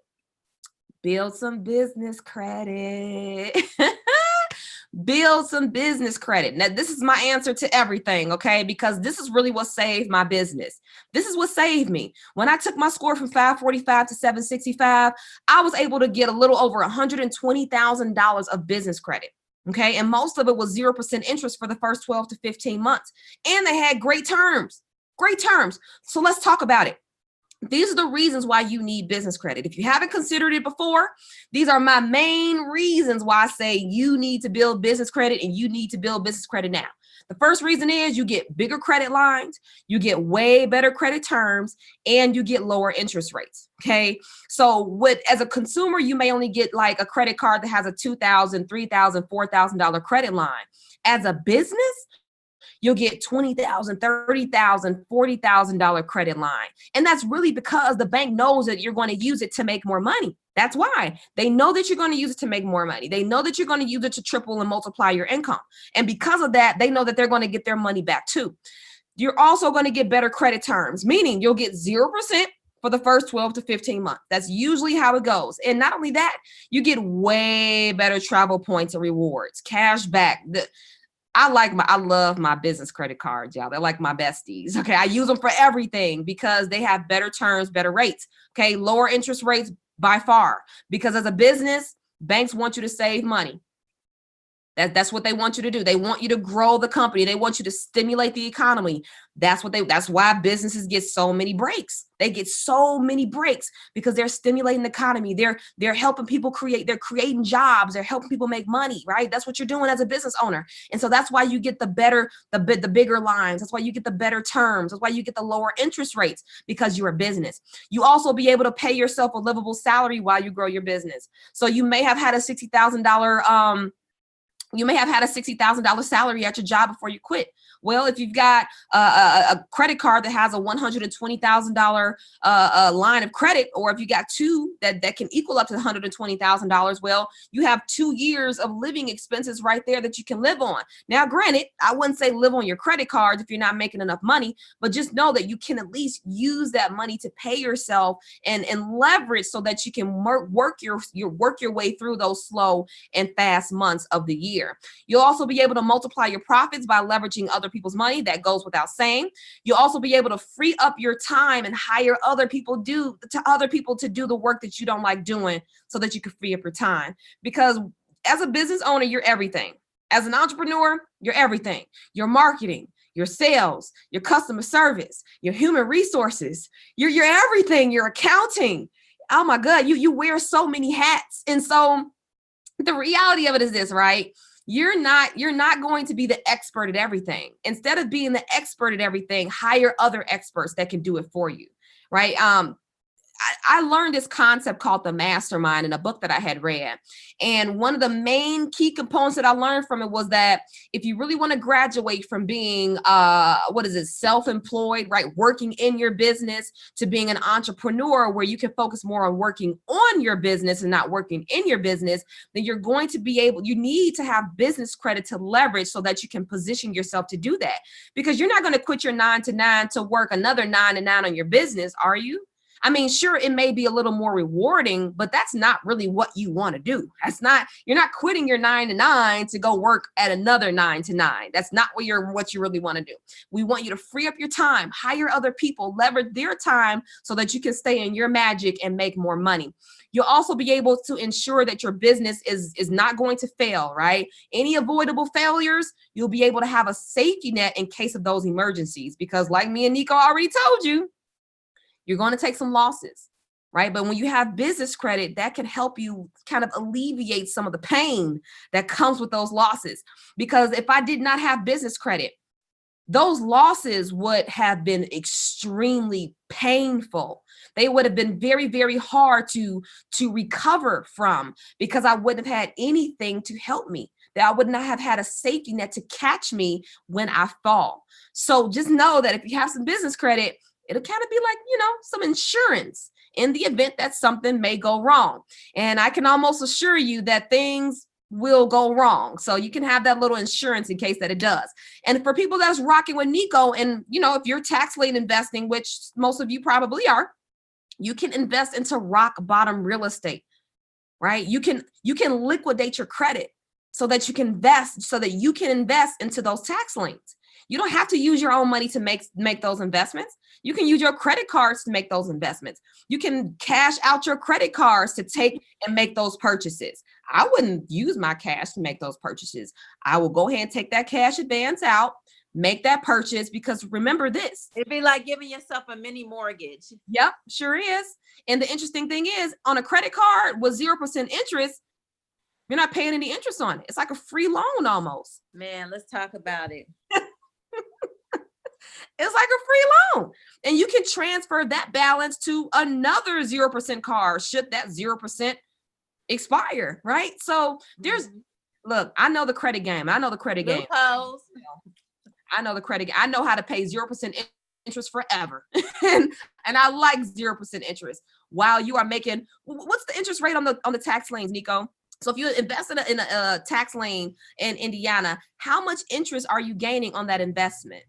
Build some business credit. Build some business credit. Now, this is my answer to everything, okay? Because this is really what saved my business. This is what saved me. When I took my score from 545 to 765, I was able to get a little over $120,000 of business credit. Okay. And most of it was 0% interest for the first 12 to 15 months. And they had great terms. So let's talk about it. These are the reasons why you need business credit. If you haven't considered it before, these are my main reasons why I say you need to build business credit and you need to build business credit now. The first reason is you get bigger credit lines, you get way better credit terms, and you get lower interest rates. Okay. So as a consumer, you may only get like a credit card that has a $2,000, $3,000, $4,000 credit line. As a business, you'll get $20,000, $30,000, $40,000 credit line. And that's really because the bank knows that you're going to use it to make more money. That's why they know that you're going to use it to make more money. They know that you're going to use it to triple and multiply your income. And because of that, they know that they're going to get their money back too. You're also going to get better credit terms, meaning you'll get 0% for the first 12 to 15 months. That's usually how it goes. And not only that, you get way better travel points and rewards, cash back. I love my business credit cards, y'all. They're like my besties. Okay. I use them for everything because they have better terms, better rates. Okay. Lower interest rates by far, because as a business, banks want you to save money. That's what they want you to do. They want you to grow the company. They want you to stimulate the economy. That's why businesses get so many breaks. They get so many breaks because they're stimulating the economy. They're helping people they're creating jobs. They're helping people make money, right? That's what you're doing as a business owner. And so that's why you get the bigger lines. That's why you get the better terms. That's why you get the lower interest rates, because you're a business. You also be able to pay yourself a livable salary while you grow your business. So you may have had a $60,000 salary at your job before you quit. Well, if you've got a credit card that has a $120,000 line of credit, or if you got two that can equal up to $120,000, well, you have 2 years of living expenses right there that you can live on. Now, granted, I wouldn't say live on your credit cards if you're not making enough money, but just know that you can at least use that money to pay yourself and leverage so that you can work your way through those slow and fast months of the year. You'll also be able to multiply your profits by leveraging other people's money. That goes without saying. You'll also be able to free up your time and hire other people to do the work that you don't like doing, so that you can free up your time. Because as a business owner, you're everything. As an entrepreneur, you're everything. Your marketing, your sales, your customer service, your human resources, you're everything. Your accounting. Oh my God, you wear so many hats. And so the reality of it is this, right? You're not going to be the expert at everything. Instead of being the expert at everything, hire other experts that can do it for you, right? I learned this concept called the mastermind in a book that I had read. And one of the main key components that I learned from it was that if you really want to graduate from being, self-employed, right, working in your business, to being an entrepreneur where you can focus more on working on your business and not working in your business, then you need to have business credit to leverage so that you can position yourself to do that. Because you're not going to quit your 9 to 9 to work another 9 to 9 on your business, are you? I mean, sure, it may be a little more rewarding, but that's not really what you want to do. You're not quitting your 9 to 9 to go work at another 9 to 9. That's not what you really want to do. We want you to free up your time, hire other people, leverage their time so that you can stay in your magic and make more money. You'll also be able to ensure that your business is not going to fail, right? Any avoidable failures, you'll be able to have a safety net in case of those emergencies, because like me and Nico already told you, you're going to take some losses, right? But when you have business credit, that can help you kind of alleviate some of the pain that comes with those losses. Because if I did not have business credit, those losses would have been extremely painful. They would have been very, very hard to recover from, because I wouldn't have had anything to help me. That I would not have had a safety net to catch me when I fall. So just know that if you have some business credit, it'll kind of be like, some insurance in the event that something may go wrong. And I can almost assure you that things will go wrong. So you can have that little insurance in case that it does. And for people that's rocking with Nico, and if you're tax lien investing, which most of you probably are, you can invest into rock bottom real estate, right? You can liquidate your credit so that you can invest into those tax liens. You don't have to use your own money to make those investments. You can use your credit cards to make those investments. You can cash out your credit cards to take and make those purchases. I wouldn't use my cash to make those purchases. I will go ahead and take that cash advance out, make that purchase, because remember this. It'd be like giving yourself a mini mortgage. Yep, sure is. And the interesting thing is, on a credit card with 0% interest, you're not paying any interest on it. It's like a free loan almost. Man, let's talk about it. It's like a free loan. And you can transfer that balance to another 0% card should that 0% expire, right? So look, I know the credit game. I know the credit game. Loopholes. I know the credit. I know how to pay 0% interest forever. and I like 0% interest while you are making, what's the interest rate on the tax liens, Nico? So if you invest in a tax lien in Indiana, how much interest are you gaining on that investment?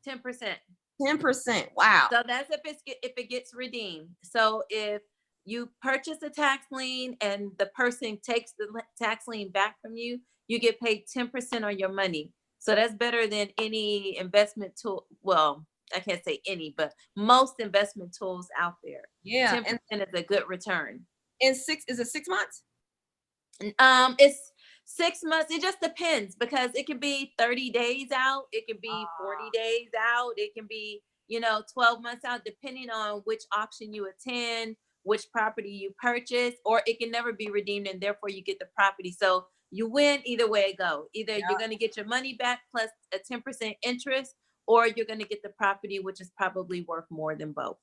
10%. 10%. Wow. So that's if it gets redeemed. So if you purchase a tax lien and the person takes the tax lien back from you, you get paid 10% on your money. So that's better than any investment tool. Well, I can't say any, but most investment tools out there. Yeah. 10% is a good return. Is it 6 months? It's 6 months. It just depends, because it can be 30 days out. It can be 40 days out. It can be, 12 months out, depending on which auction you attend, which property you purchase, or it can never be redeemed, and therefore you get the property. So you win either way it go. Either you're going to get your money back plus a 10% interest, or you're going to get the property, which is probably worth more than both.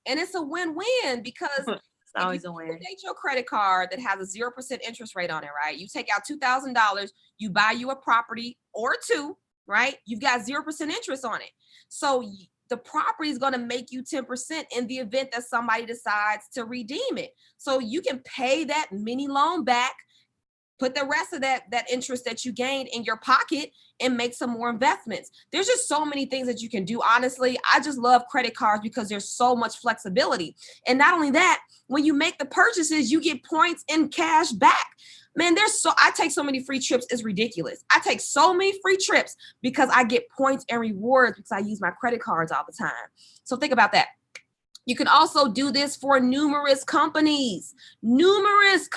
And it's a win-win, because it's always a win. You take your credit card that has a 0% interest rate on it, right? You take out $2,000, you buy you a property or two, right? You've got 0% interest on it. So the property is going to make you 10% in the event that somebody decides to redeem it. So you can pay that mini loan back, put the rest of that interest that you gained in your pocket, and make some more investments. There's just so many things that you can do. Honestly, I just love credit cards because there's so much flexibility. And not only that, when you make the purchases, you get points and cash back. Man, I take so many free trips, it's ridiculous. I take so many free trips because I get points and rewards because I use my credit cards all the time. So think about that. You can also do this for numerous companies, unlimited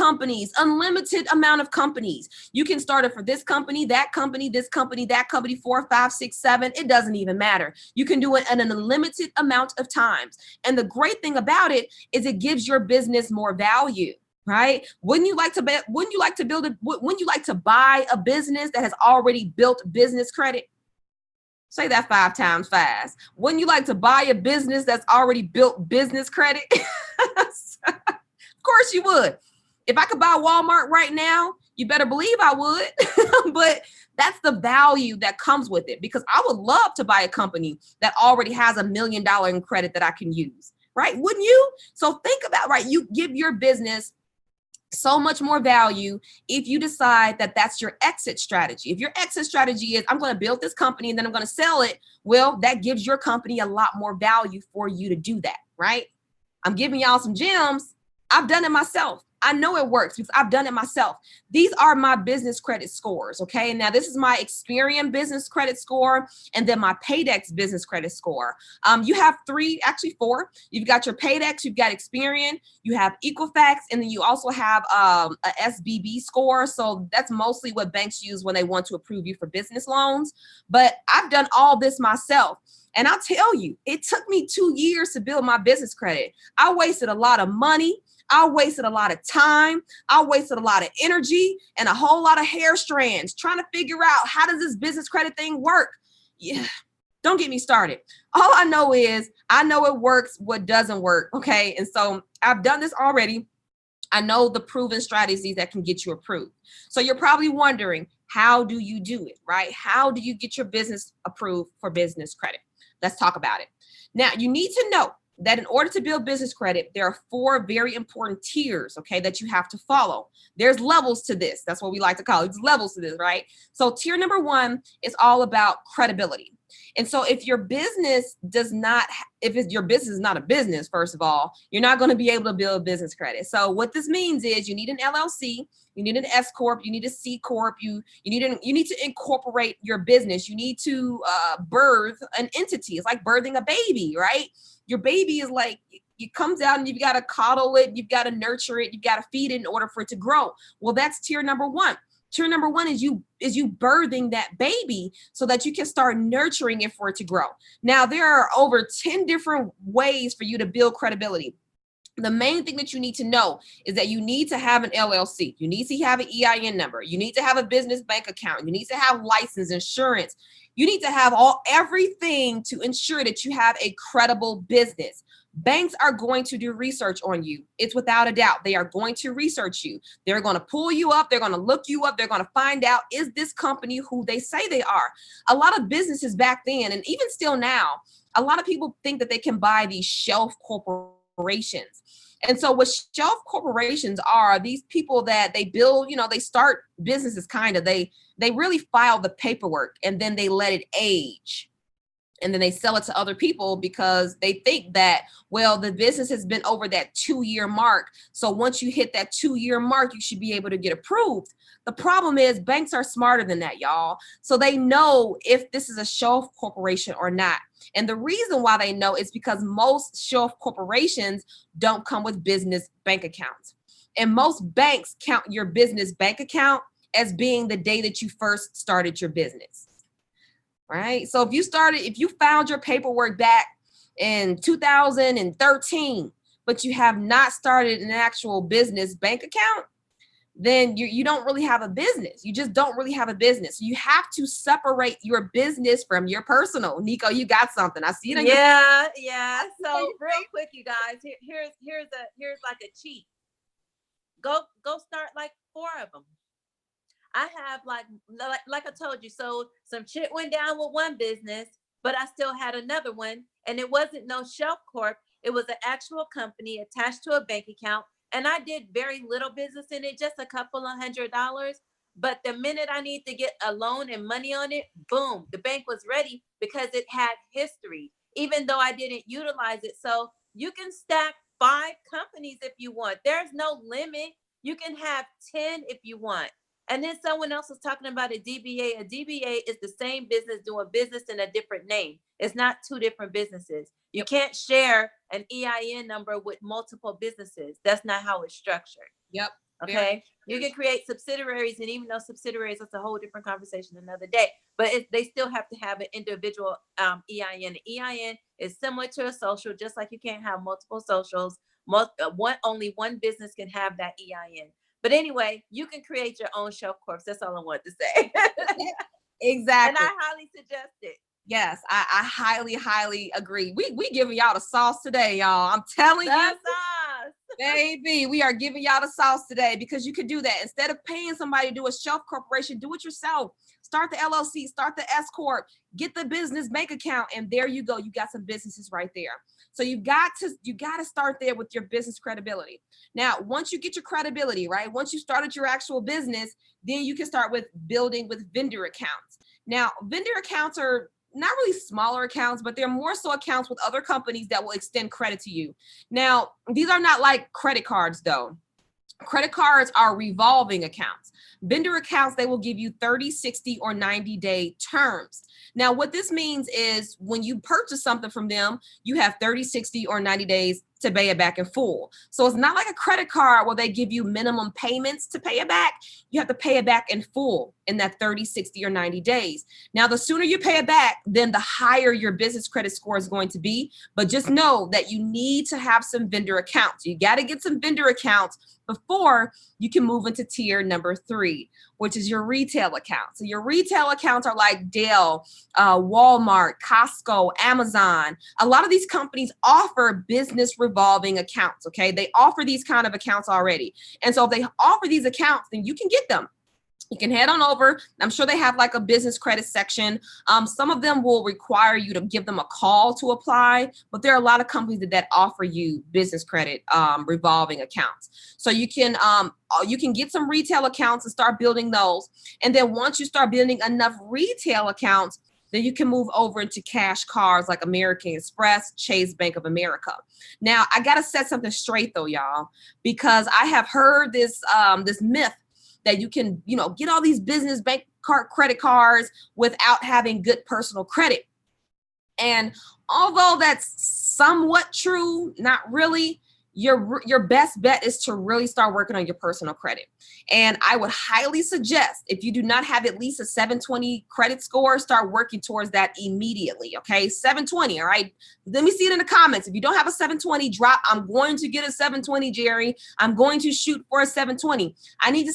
amount of companies. You can start it for this company, that company, this company, that company, 4, 5, 6, 7. It doesn't even matter. You can do it in an unlimited amount of times. And the great thing about it is it gives your business more value, right? Wouldn't you like to buy a business that has already built business credit? Say that 5 times fast. Wouldn't you like to buy a business that's already built business credit? Of course you would. If I could buy Walmart right now, you better believe I would. But that's the value that comes with it, because I would love to buy a company that already has $1 million in credit that I can use, right? Wouldn't you? So think about, right, you give your business so much more value if you decide that that's your exit strategy. If your exit strategy is, I'm going to build this company and then I'm going to sell it, well, that gives your company a lot more value for you to do that, right? I'm giving y'all some gems. I've done it myself. I know it works because I've done it myself. These are my business credit scores, okay? Now, this is my Experian business credit score and then my Paydex business credit score. You have three, actually four. You've got your Paydex, you've got Experian, you have Equifax, and then you also have a SBB score. So that's mostly what banks use when they want to approve you for business loans. But I've done all this myself. And I'll tell you, it took me 2 years to build my business credit. I wasted a lot of money. I wasted a lot of time. I wasted a lot of energy and a whole lot of hair strands trying to figure out how does this business credit thing work? Yeah, don't get me started. All I know is I know it works, what doesn't work, okay? And so I've done this already. I know the proven strategies that can get you approved. So you're probably wondering, how do you do it, right? How do you get your business approved for business credit? Let's talk about it. Now, you need to know that in order to build business credit, there are 4 very important tiers, okay, that you have to follow. There's levels to this. That's what we like to call it. There's levels to this, right? So tier number 1 is all about credibility. And so if your business your business is not a business, first of all, you're not going to be able to build business credit. So what this means is you need an LLC, you need an S Corp, you need a C Corp, you need to incorporate your business. You need to birth an entity. It's like birthing a baby, right? Your baby is like, it comes out and you've got to coddle it, you've got to nurture it, you've got to feed it in order for it to grow. Well, that's tier number 1. Tier number 1 is you birthing that baby so that you can start nurturing it for it to grow. Now, there are over 10 different ways for you to build credibility. The main thing that you need to know is that you need to have an LLC. You need to have an EIN number. You need to have a business bank account. You need to have license, insurance. You need to have everything to ensure that you have a credible business. Banks are going to do research on you. It's without a doubt. They are going to research you. They're going to pull you up. They're going to look you up. They're going to find out, is this company who they say they are? A lot of businesses back then, and even still now, a lot of people think that they can buy these shelf corporations. And so what shelf corporations are these people that they build, they start businesses they really file the paperwork and then they let it age. And then they sell it to other people because they think that, well, the business has been over that 2-year mark. So once you hit that 2-year mark, you should be able to get approved. The problem is banks are smarter than that, y'all. So they know if this is a shelf corporation or not. And the reason why they know is because most shelf corporations don't come with business bank accounts. And most banks count your business bank account as being the day that you first started your business. Right? So if you found your paperwork back in 2013, but you have not started an actual business bank account, then you don't really have a business. You just don't really have a business. You have to separate your business from your personal. Nico, you got something. I see it. Yeah. So real quick, you guys, here's like a cheat. Go start like 4 of them. I have like I told you, so some shit went down with one business, but I still had another one, and it wasn't no shelf corp. It was an actual company attached to a bank account, and I did very little business in it, just a couple of $100. But the minute I need to get a loan and money on it, boom, the bank was ready because it had history, even though I didn't utilize it. So you can stack 5 companies if you want. There's no limit. You can have 10 if you want. And then someone else was talking about a DBA. A DBA is the same business doing business in a different name. It's not 2 different businesses. You can't share an EIN number with multiple businesses. That's not how it's structured. Yep. Okay. You can create subsidiaries, and even though subsidiaries, that's a whole different conversation another day. But they still have to have an individual EIN. The EIN is similar to a social, just like you can't have multiple socials. Only one business can have that EIN. But anyway, you can create your own shelf corps. That's all I want to say. Exactly. And I highly suggest it. Yes, I highly, highly agree. We giving y'all the sauce today, y'all. I'm telling you, sauce. baby, we are giving y'all the sauce today because you could do that. Instead of paying somebody to do a shelf corporation, do it yourself. Start the LLC, start the S Corp, get the business bank account, and there you go. You got some businesses right there. So you got to start there with your business credibility. Now, once you get your credibility, right? Once you started your actual business, then you can start with building with vendor accounts. Now, vendor accounts are not really smaller accounts, but they're more so accounts with other companies that will extend credit to you. Now, these are not like credit cards though. Credit cards are revolving accounts. Vendor accounts, they will give you 30, 60, or 90-day terms. Now, what this means is when you purchase something from them, you have 30, 60, or 90 days to pay it back in full. So it's not like a credit card where they give you minimum payments to pay it back. You have to pay it back in full in that 30, 60, or 90 days. Now, the sooner you pay it back, then the higher your business credit score is going to be. But just know that you need to have some vendor accounts. You got to get some vendor accounts before you can move into tier number 3, which is your retail account. So your retail accounts are like Dell, Walmart, Costco, Amazon. A lot of these companies offer business revolving accounts, okay? They offer these kind of accounts already. And so if they offer these accounts, then you can get them. You can head on over. I'm sure they have like a business credit section. Some of them will require you to give them a call to apply, but there are a lot of companies that offer you business credit revolving accounts. So you can get some retail accounts and start building those. And then once you start building enough retail accounts, then you can move over into cash cards like American Express, Chase, Bank of America. Now, I got to set something straight though, y'all, because I have heard this myth that you can, get all these business bank card credit cards without having good personal credit. And although that's somewhat true, not really, your best bet is to really start working on your personal credit. And I would highly suggest, if you do not have at least a 720 credit score, start working towards that immediately. Okay, 720. All right. Let me see it in the comments. If you don't have a 720, drop. I'm going to get a 720, Jerry. I'm going to shoot for a 720. I need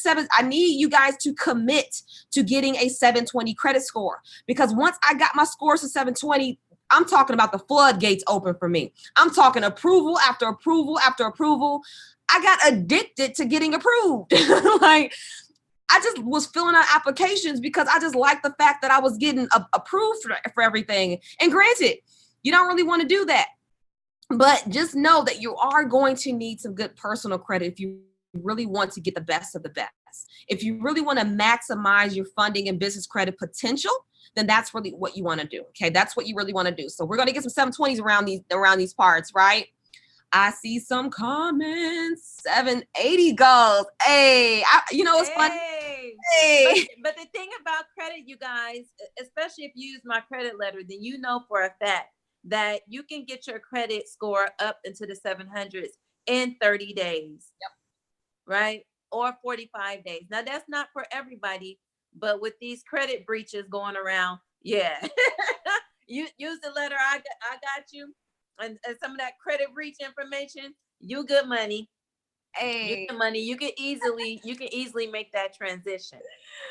you guys to commit to getting a 720 credit score, because once I got my scores to 720, I'm talking about the floodgates open for me. I'm talking approval after approval after approval. I got addicted to getting approved. Like, I just was filling out applications because I just liked the fact that I was getting approved for everything. And granted, you don't really want to do that, but just know that you are going to need some good personal credit if you really want to get the best of the best. If you really want to maximize your funding and business credit potential, then that's really what you want to do. Okay, that's what you really want to do. So we're going to get some 720s around these parts, right? I see some comments. 780 goals. Hey, it's funny. Hey. But the thing about credit, you guys, especially if you use my credit letter, then you know for a fact that you can get your credit score up into the 700s in 30 days. Yep. Right? Or 45 days. Now, that's not for everybody, but with these credit breaches going around, yeah. You use the letter, I got you. And some of that credit breach information, you good money. Hey. You good money. You can easily make that transition.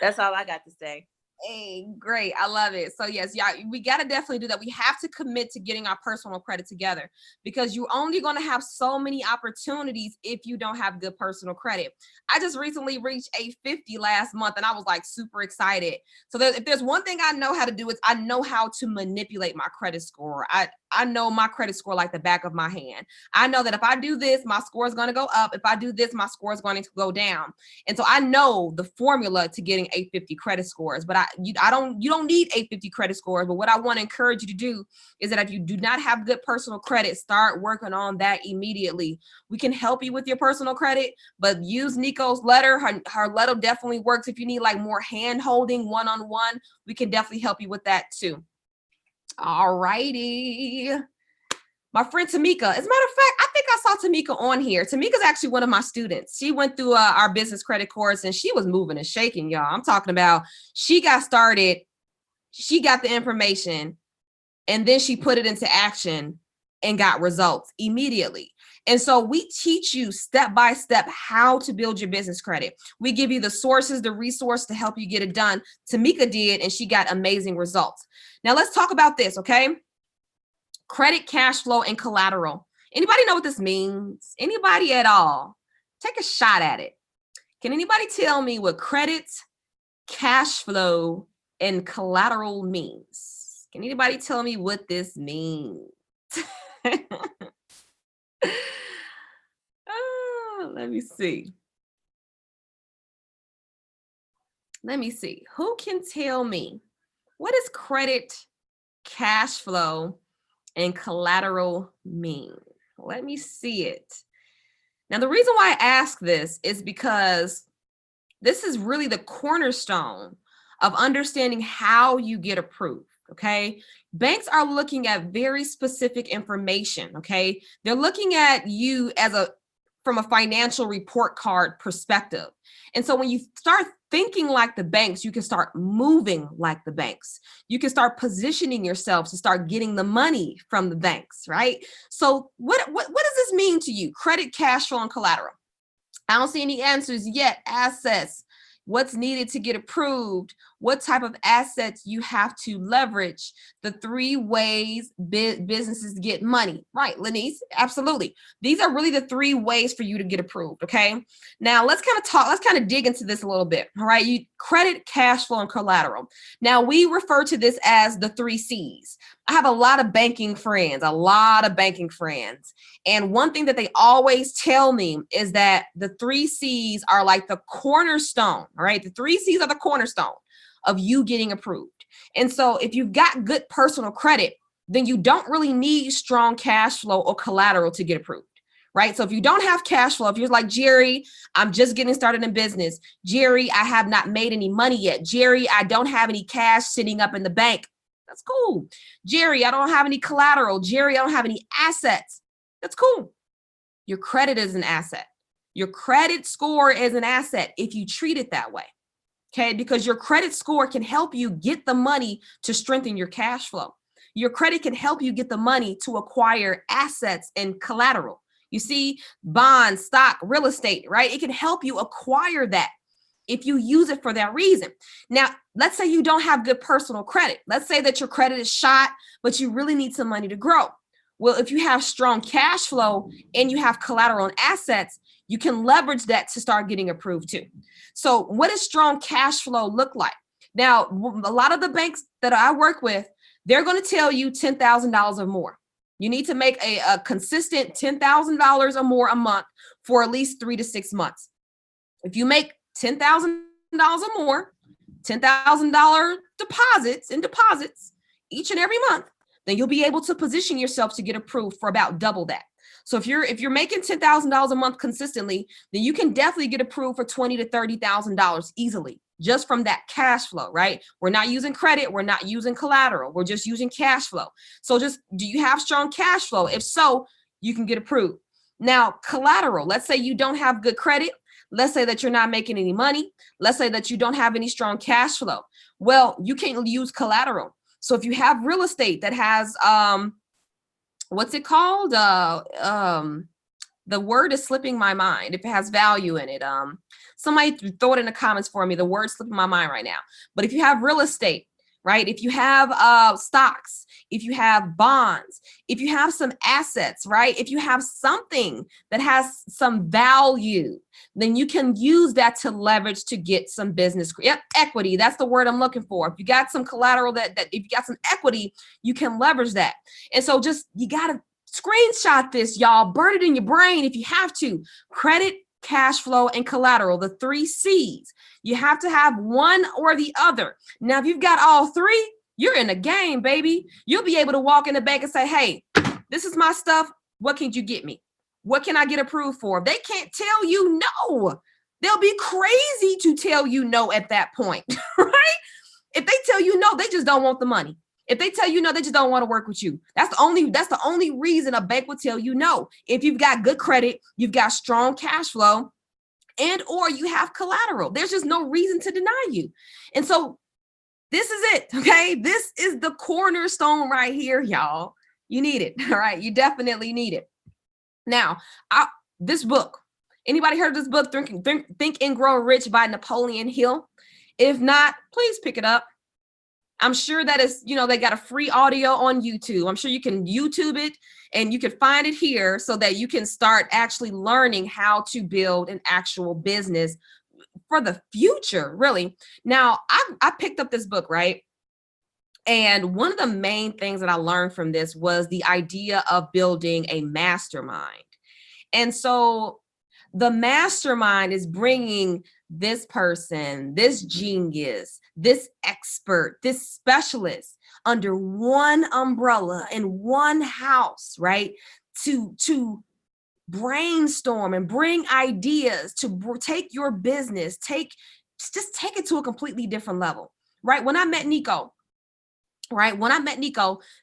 That's all I got to say. Hey, great. I love it. So yes, yeah, we got to definitely do that. We have to commit to getting our personal credit together, because you're only going to have so many opportunities if you don't have good personal credit. I just recently reached 850 last month and I was like super excited. So if there's one thing I know how to do, is I know how to manipulate my credit score. I know my credit score like the back of my hand. I know that if I do this, my score is going to go up. If I do this, my score is going to go down. And so I know the formula to getting 850 credit scores, but you don't need 850 credit scores. But what I want to encourage you to do is that if you do not have good personal credit, start working on that immediately. We can help you with your personal credit, but use Nico's letter. Her letter definitely works. If you need like more hand holding one-on-one, we can definitely help you with that too. All righty. My friend Tamika, as a matter of fact, I think I saw Tamika on here. Tamika's actually one of my students. She went through our business credit course and she was moving and shaking, y'all. I'm talking about, she got started, she got the information, and then she put it into action and got results immediately. And so we teach you step by step how to build your business credit. We give you the sources, the resource to help you get it done. Tamika did, and she got amazing results. Now let's talk about this, okay? Credit, cash flow, and collateral. Anybody know what this means? Anybody at all? Take a shot at it. Can anybody tell me what credit, cash flow, and collateral means? Can anybody tell me what this means? Let me see. Let me see. Who can tell me what is credit, cash flow and collateral mean? Let me see it. Now, the reason why I ask this is because this is really the cornerstone of understanding how you get approved. Okay. Banks are looking at very specific information. Okay. They're looking at you from a financial report card perspective. And so when you start thinking like the banks, you can start moving like the banks. You can start positioning yourself to start getting the money from the banks, right? So what does this mean to you? Credit, cash flow, and collateral. I don't see any answers yet. Assets, what's needed to get approved, what type of assets you have to leverage, the 3 ways businesses get money. Right, Lenise? Absolutely. These are really the 3 ways for you to get approved, okay? Now, let's kind of dig into this a little bit, all right? You credit, cash flow, and collateral. Now, we refer to this as the 3 C's. I have a lot of banking friends. And one thing that they always tell me is that the 3 C's are like the cornerstone, all right? The 3 C's are the cornerstone of you getting approved. And so if you've got good personal credit, then you don't really need strong cash flow or collateral to get approved, right? So if you don't have cash flow, if you're like, Jerry, I'm just getting started in business. Jerry, I have not made any money yet. Jerry, I don't have any cash sitting up in the bank. That's cool. Jerry, I don't have any collateral. Jerry, I don't have any assets. That's cool. Your credit is an asset. Your credit score is an asset if you treat it that way. Okay, because your credit score can help you get the money to strengthen your cash flow. Your credit can help you get the money to acquire assets and collateral. You see, bonds, stock, real estate, right? It can help you acquire that if you use it for that reason. Now, let's say you don't have good personal credit. Let's say that your credit is shot, but you really need some money to grow. Well, if you have strong cash flow and you have collateral and assets, you can leverage that to start getting approved too. So what does strong cash flow look like? Now, a lot of the banks that I work with, they're going to tell you $10,000 or more. You need to make a consistent $10,000 or more a month for at least 3 to 6 months. If you make $10,000 or more, $10,000 deposits each and every month, then you'll be able to position yourself to get approved for about double that. So if you're making $10,000 a month consistently, then you can definitely get approved for $20,000 to $30,000 easily, just from that cash flow, right? We're not using credit, we're not using collateral, we're just using cash flow. So just, do you have strong cash flow? If so, you can get approved. Now, collateral, let's say you don't have good credit. Let's say that you're not making any money. Let's say that you don't have any strong cash flow. Well, you can use collateral. So if you have real estate that has, what's it called? The word is slipping my mind. If it has value in it, somebody throw it in the comments for me. The word's slipping my mind right now. But if you have real estate, right? If you have stocks, if you have bonds, if you have some assets, right? If you have something that has some value, then you can use that to leverage to get some business. Yep, equity. That's the word I'm looking for. If you got some collateral, that if you got some equity, you can leverage that. And so just, you got to screenshot this, y'all. Burn it in your brain if you have to. Credit, cash flow, and collateral, the 3 C's. You have to have one or the other. Now, if you've got all 3, you're in the game, baby. You'll be able to walk in the bank and say, hey, this is my stuff. What can you get me? What can I get approved for? They can't tell you no. They'll be crazy to tell you no at that point, right? If they tell you no, they just don't want the money. If they tell you no, they just don't want to work with you. That's the only reason a bank would tell you no. If you've got good credit, you've got strong cash flow, and or you have collateral. There's just no reason to deny you. And so this is it, okay? This is the cornerstone right here, y'all. You need it, all right? You definitely need it. Now, this book, anybody heard of this book, Think and Grow Rich by Napoleon Hill? If not, please pick it up. I'm sure that is, they got a free audio on YouTube. I'm sure you can YouTube it and you can find it here so that you can start actually learning how to build an actual business for the future, really. Now, I picked up this book, right? And one of the main things that I learned from this was the idea of building a mastermind. And so the mastermind is bringing this person, this genius, this expert, this specialist under one umbrella in one house, right? To brainstorm and bring ideas to take your business, just take it to a completely different level, right? When I met Nico,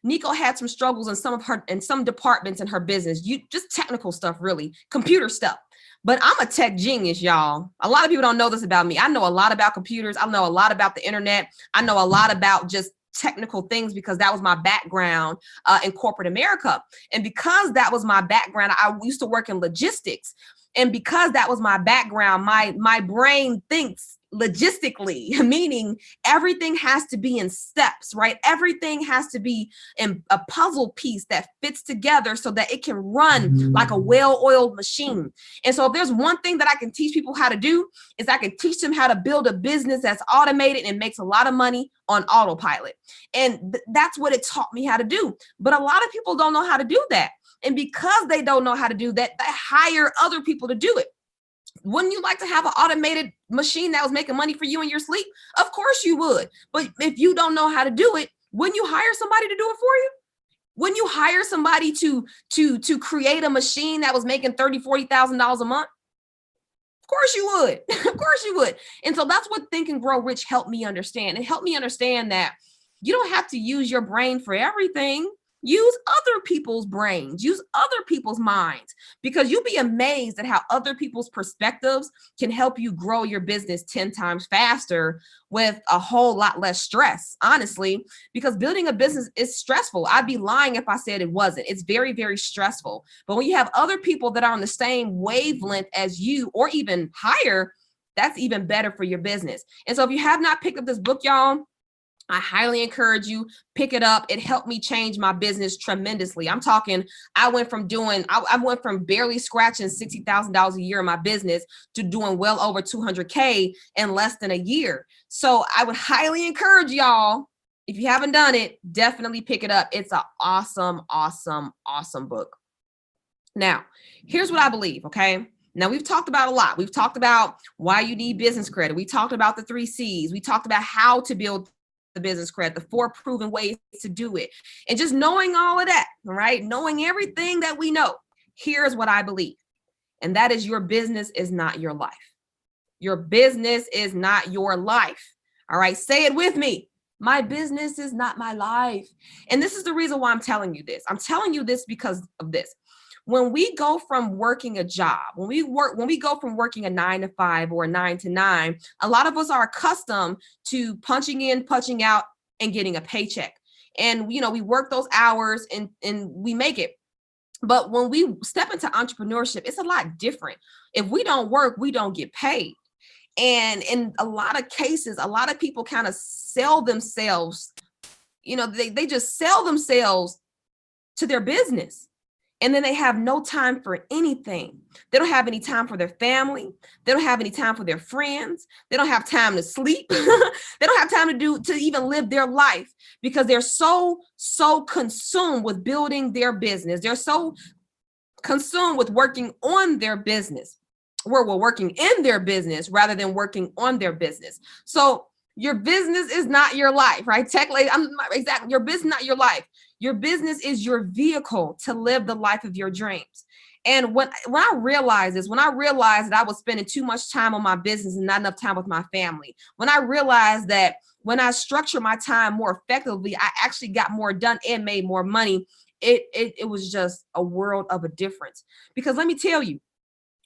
Nico had some struggles in some departments in her business. Just technical stuff, really, computer stuff. But I'm a tech genius, y'all. A lot of people don't know this about me. I know a lot about computers. I know a lot about the internet. I know a lot about just technical things because that was my background in corporate America. And because that was my background, I used to work in logistics. And because that was my background, my brain thinks logistically, meaning everything has to be in steps, right? Everything has to be in a puzzle piece that fits together so that it can run like a well-oiled machine. And so if there's one thing that I can teach people how to do, is I can teach them how to build a business that's automated and makes a lot of money on autopilot. And that's what it taught me how to do. But a lot of people don't know how to do that. And because they don't know how to do that, they hire other people to do it. Wouldn't you like to have an automated machine that was making money for you in your sleep? Of course you would. But if you don't know how to do it, wouldn't you hire somebody to do it for you? Wouldn't you hire somebody to create a machine that was making $30,000, $40,000 a month? Of course you would. Of course you would. And so that's what Think and Grow Rich helped me understand. It helped me understand that you don't have to use your brain for everything. Use other people's brains, use other people's minds, because you'll be amazed at how other people's perspectives can help you grow your business 10 times faster with a whole lot less stress, honestly, because building a business is stressful. I'd be lying if I said it wasn't. It's very, very stressful. But when you have other people that are on the same wavelength as you or even higher, that's even better for your business. And so if you have not picked up this book, y'all, I highly encourage you, pick it up. It helped me change my business tremendously. I'm talking, I went from barely scratching $60,000 a year in my business to doing well over 200K in less than a year. So I would highly encourage y'all, if you haven't done it, definitely pick it up. It's an awesome, awesome, awesome book. Now, here's what I believe, okay? Now, we've talked about a lot. We've talked about why you need business credit. We talked about the 3 C's. We talked about how to build the business credit, the 4 proven ways to do it. And just knowing all of that, right? Knowing everything that we know, here's what I believe. And that is, your business is not your life. Your business is not your life. All right. Say it with me. My business is not my life. And this is the reason why I'm telling you this. I'm telling you this because of this. When we go from working a job, when we go from working a 9 to 5 or a 9 to 9, a lot of us are accustomed to punching in, punching out, and getting a paycheck. And, we work those hours and we make it. But when we step into entrepreneurship, it's a lot different. If we don't work, we don't get paid. And in a lot of cases, a lot of people kind of sell themselves, they just sell themselves to their business. And then they have no time for anything. They don't have any time for their family. They don't have any time for their friends. They don't have time to sleep. They don't have time to even live their life, because they're so consumed with building their business. They're so consumed with working on their business. We're working in their business rather than working on their business. So your business is not your life, right? Tech lady, exactly. Your business, not your life. Your business is your vehicle to live the life of your dreams. And when I realized this, when I realized that I was spending too much time on my business and not enough time with my family, when I realized that when I structure my time more effectively, I actually got more done and made more money, it was just a world of a difference. Because let me tell you,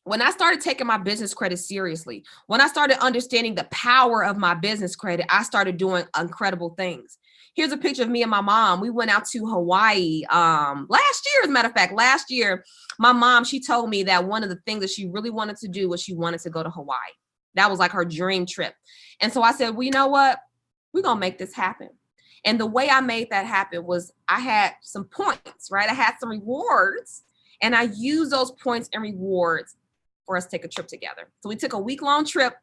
when I started taking my business credit seriously, when I started understanding the power of my business credit, I started doing incredible things. Here's a picture of me and my mom. We went out to Hawaii last year. As a matter of fact, last year, my mom, she told me that one of the things that she really wanted to do was she wanted to go to Hawaii. That was like her dream trip. And so I said, well, you know what? We're going to make this happen. And the way I made that happen was I had some points, right? I had some rewards, and I used those points and rewards for us to take a trip together. So we took a week-long trip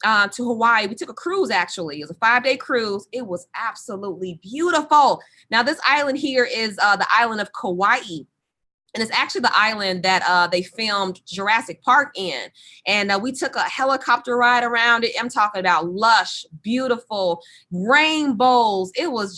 to Hawaii. We took a cruise, actually. It was a 5-day cruise. It was absolutely beautiful. Now, this island here is the island of Kauai. And it's actually the island that they filmed Jurassic Park in. And we took a helicopter ride around it. I'm talking about lush, beautiful rainbows. It was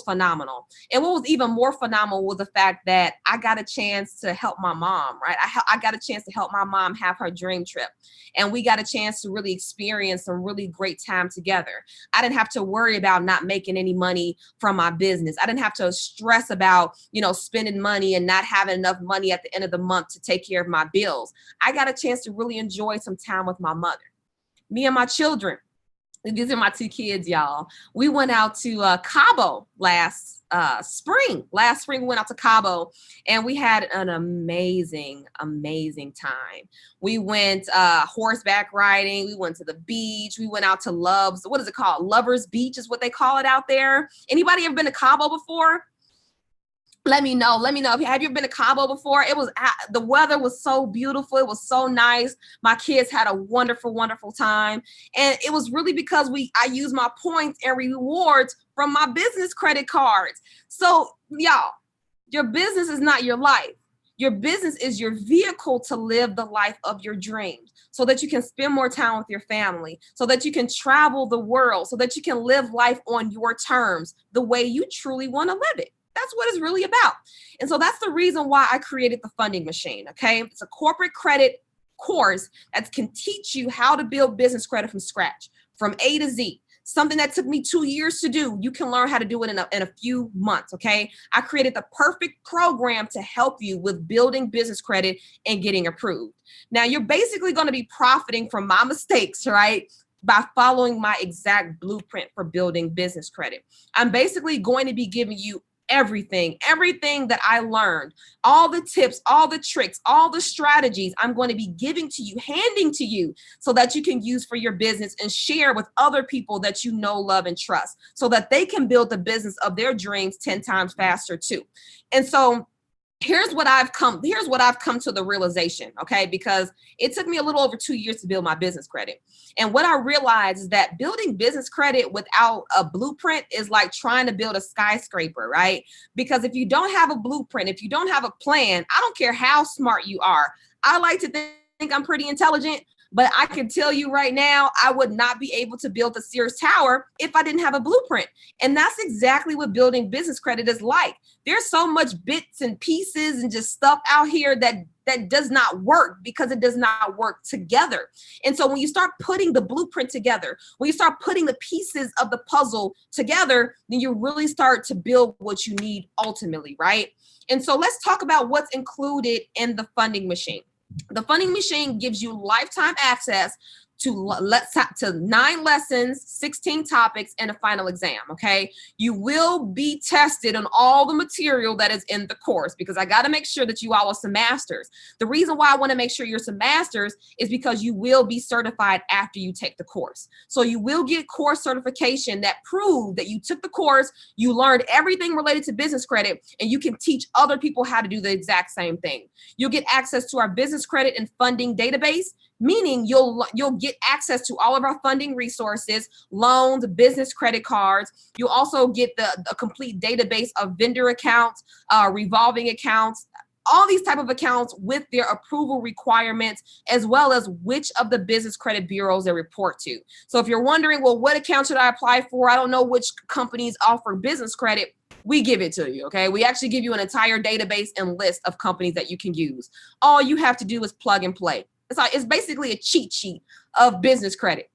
phenomenal. And what was even more phenomenal was the fact that I got a chance to help my mom, right? I got a chance to help my mom have her dream trip. And we got a chance to really experience some really great time together. I didn't have to worry about not making any money from my business. I didn't have to stress about, spending money and not having enough money at the end of the month to take care of my bills. I got a chance to really enjoy some time with my mother. Me and my children, these are my 2 kids, y'all. We went out to Cabo last spring. Last spring, we went out to Cabo and we had an amazing, amazing time. We went horseback riding. We went to the beach. We went out to what is it called? Lovers Beach is what they call it out there. Anybody ever been to Cabo before? Let me know. Have you ever been to Cabo before? The weather was so beautiful. It was so nice. My kids had a wonderful, wonderful time. And it was really because I used my points and rewards from my business credit cards. So y'all, your business is not your life. Your business is your vehicle to live the life of your dreams so that you can spend more time with your family, so that you can travel the world, so that you can live life on your terms, the way you truly want to live it. That's what it's really about. And so that's the reason why I created the Funding Machine, okay? It's a corporate credit course that can teach you how to build business credit from scratch, from A to Z. Something that took me 2 years to do, you can learn how to do it in a few months, okay? I created the perfect program to help you with building business credit and getting approved. Now, you're basically going to be profiting from my mistakes, right? By following my exact blueprint for building business credit. I'm basically going to be giving you everything that I learned, all the tips, all the tricks, all the strategies I'm going to be giving to you, handing to you so that you can use for your business and share with other people that you know, love, and trust so that they can build the business of their dreams 10 times faster too. And so here's what I've come to the realization, okay? Because it took me a little over 2 years to build my business credit. And what I realized is that building business credit without a blueprint is like trying to build a skyscraper, right? Because if you don't have a blueprint, if you don't have a plan, I don't care how smart you are. I like to think I'm pretty intelligent, but I can tell you right now, I would not be able to build the Sears Tower if I didn't have a blueprint. And that's exactly what building business credit is like. There's so much bits and pieces and just stuff out here that does not work because it does not work together. And so when you start putting the blueprint together, when you start putting the pieces of the puzzle together, then you really start to build what you need ultimately, right? And so let's talk about what's included in the Funding Machine. The Funding Machine gives you lifetime access to 9 lessons, 16 topics, and a final exam, okay? You will be tested on all the material that is in the course because I got to make sure that you all are some masters. The reason why I want to make sure you're some masters is because you will be certified after you take the course. So you will get course certification that prove that you took the course, you learned everything related to business credit, and you can teach other people how to do the exact same thing. You'll get access to our business credit and funding database, meaning you'll get access to all of our funding resources, loans, business credit cards. You'll also get a complete database of vendor accounts, revolving accounts, all these type of accounts with their approval requirements, as well as which of the business credit bureaus they report to. So if you're wondering, well, what account should I apply for? I don't know which companies offer business credit. We give it to you, okay? We actually give you an entire database and list of companies that you can use. All you have to do is plug and play. It's basically a cheat sheet of business credit.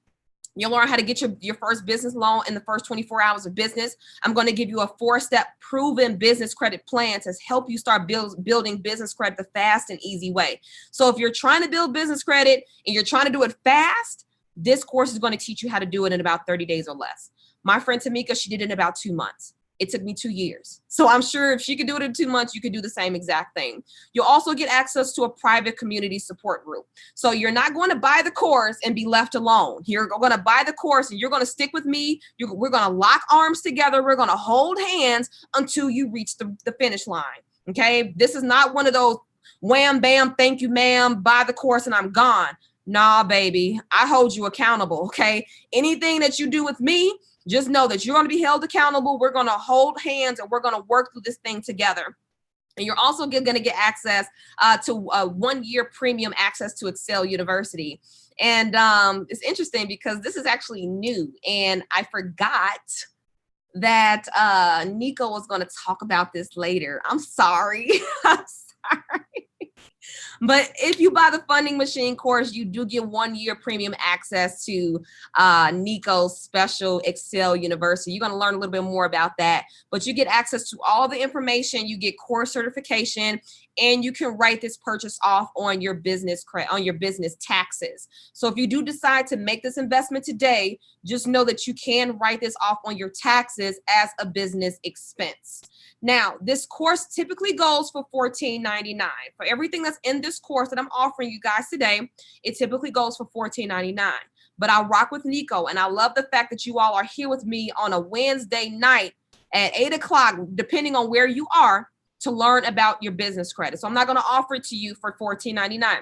You'll learn how to get your first business loan in the first 24 hours of business. I'm going to give you a 4-step proven business credit plan to help you start building business credit the fast and easy way. So if you're trying to build business credit and you're trying to do it fast, this course is going to teach you how to do it in about 30 days or less. My friend Tamika, she did it in about 2 months. It took me 2 years. So I'm sure if she could do it in 2 months, you could do the same exact thing. You'll also get access to a private community support group. So you're not going to buy the course and be left alone. You're going to buy the course and you're going to stick with me. We're going to lock arms together. We're going to hold hands until you reach the finish line. Okay. This is not one of those wham, bam, thank you, ma'am, buy the course and I'm gone. Nah, baby, I hold you accountable. Okay. Anything that you do with me, just know that you're going to be held accountable. We're going to hold hands and we're going to work through this thing together. And you're also going to get access to 1 year premium access to Excel University. And it's interesting because this is actually new. And I forgot that Nico was going to talk about this later. I'm sorry. I'm sorry. But if you buy the Funding Machine course, you do get 1 year premium access to Nico's special Excel University. You're going to learn a little bit more about that, but you get access to all the information. You get course certification, and you can write this purchase off on your business taxes. So if you do decide to make this investment today, just know that you can write this off on your taxes as a business expense. Now, this course typically goes for $14.99. For everything that's in this course that I'm offering you guys today, it typically goes for $14.99. But I rock with Nico, and I love the fact that you all are here with me on a Wednesday night at 8 o'clock, depending on where you are, to learn about your business credit. So I'm not going to offer it to you for $14.99.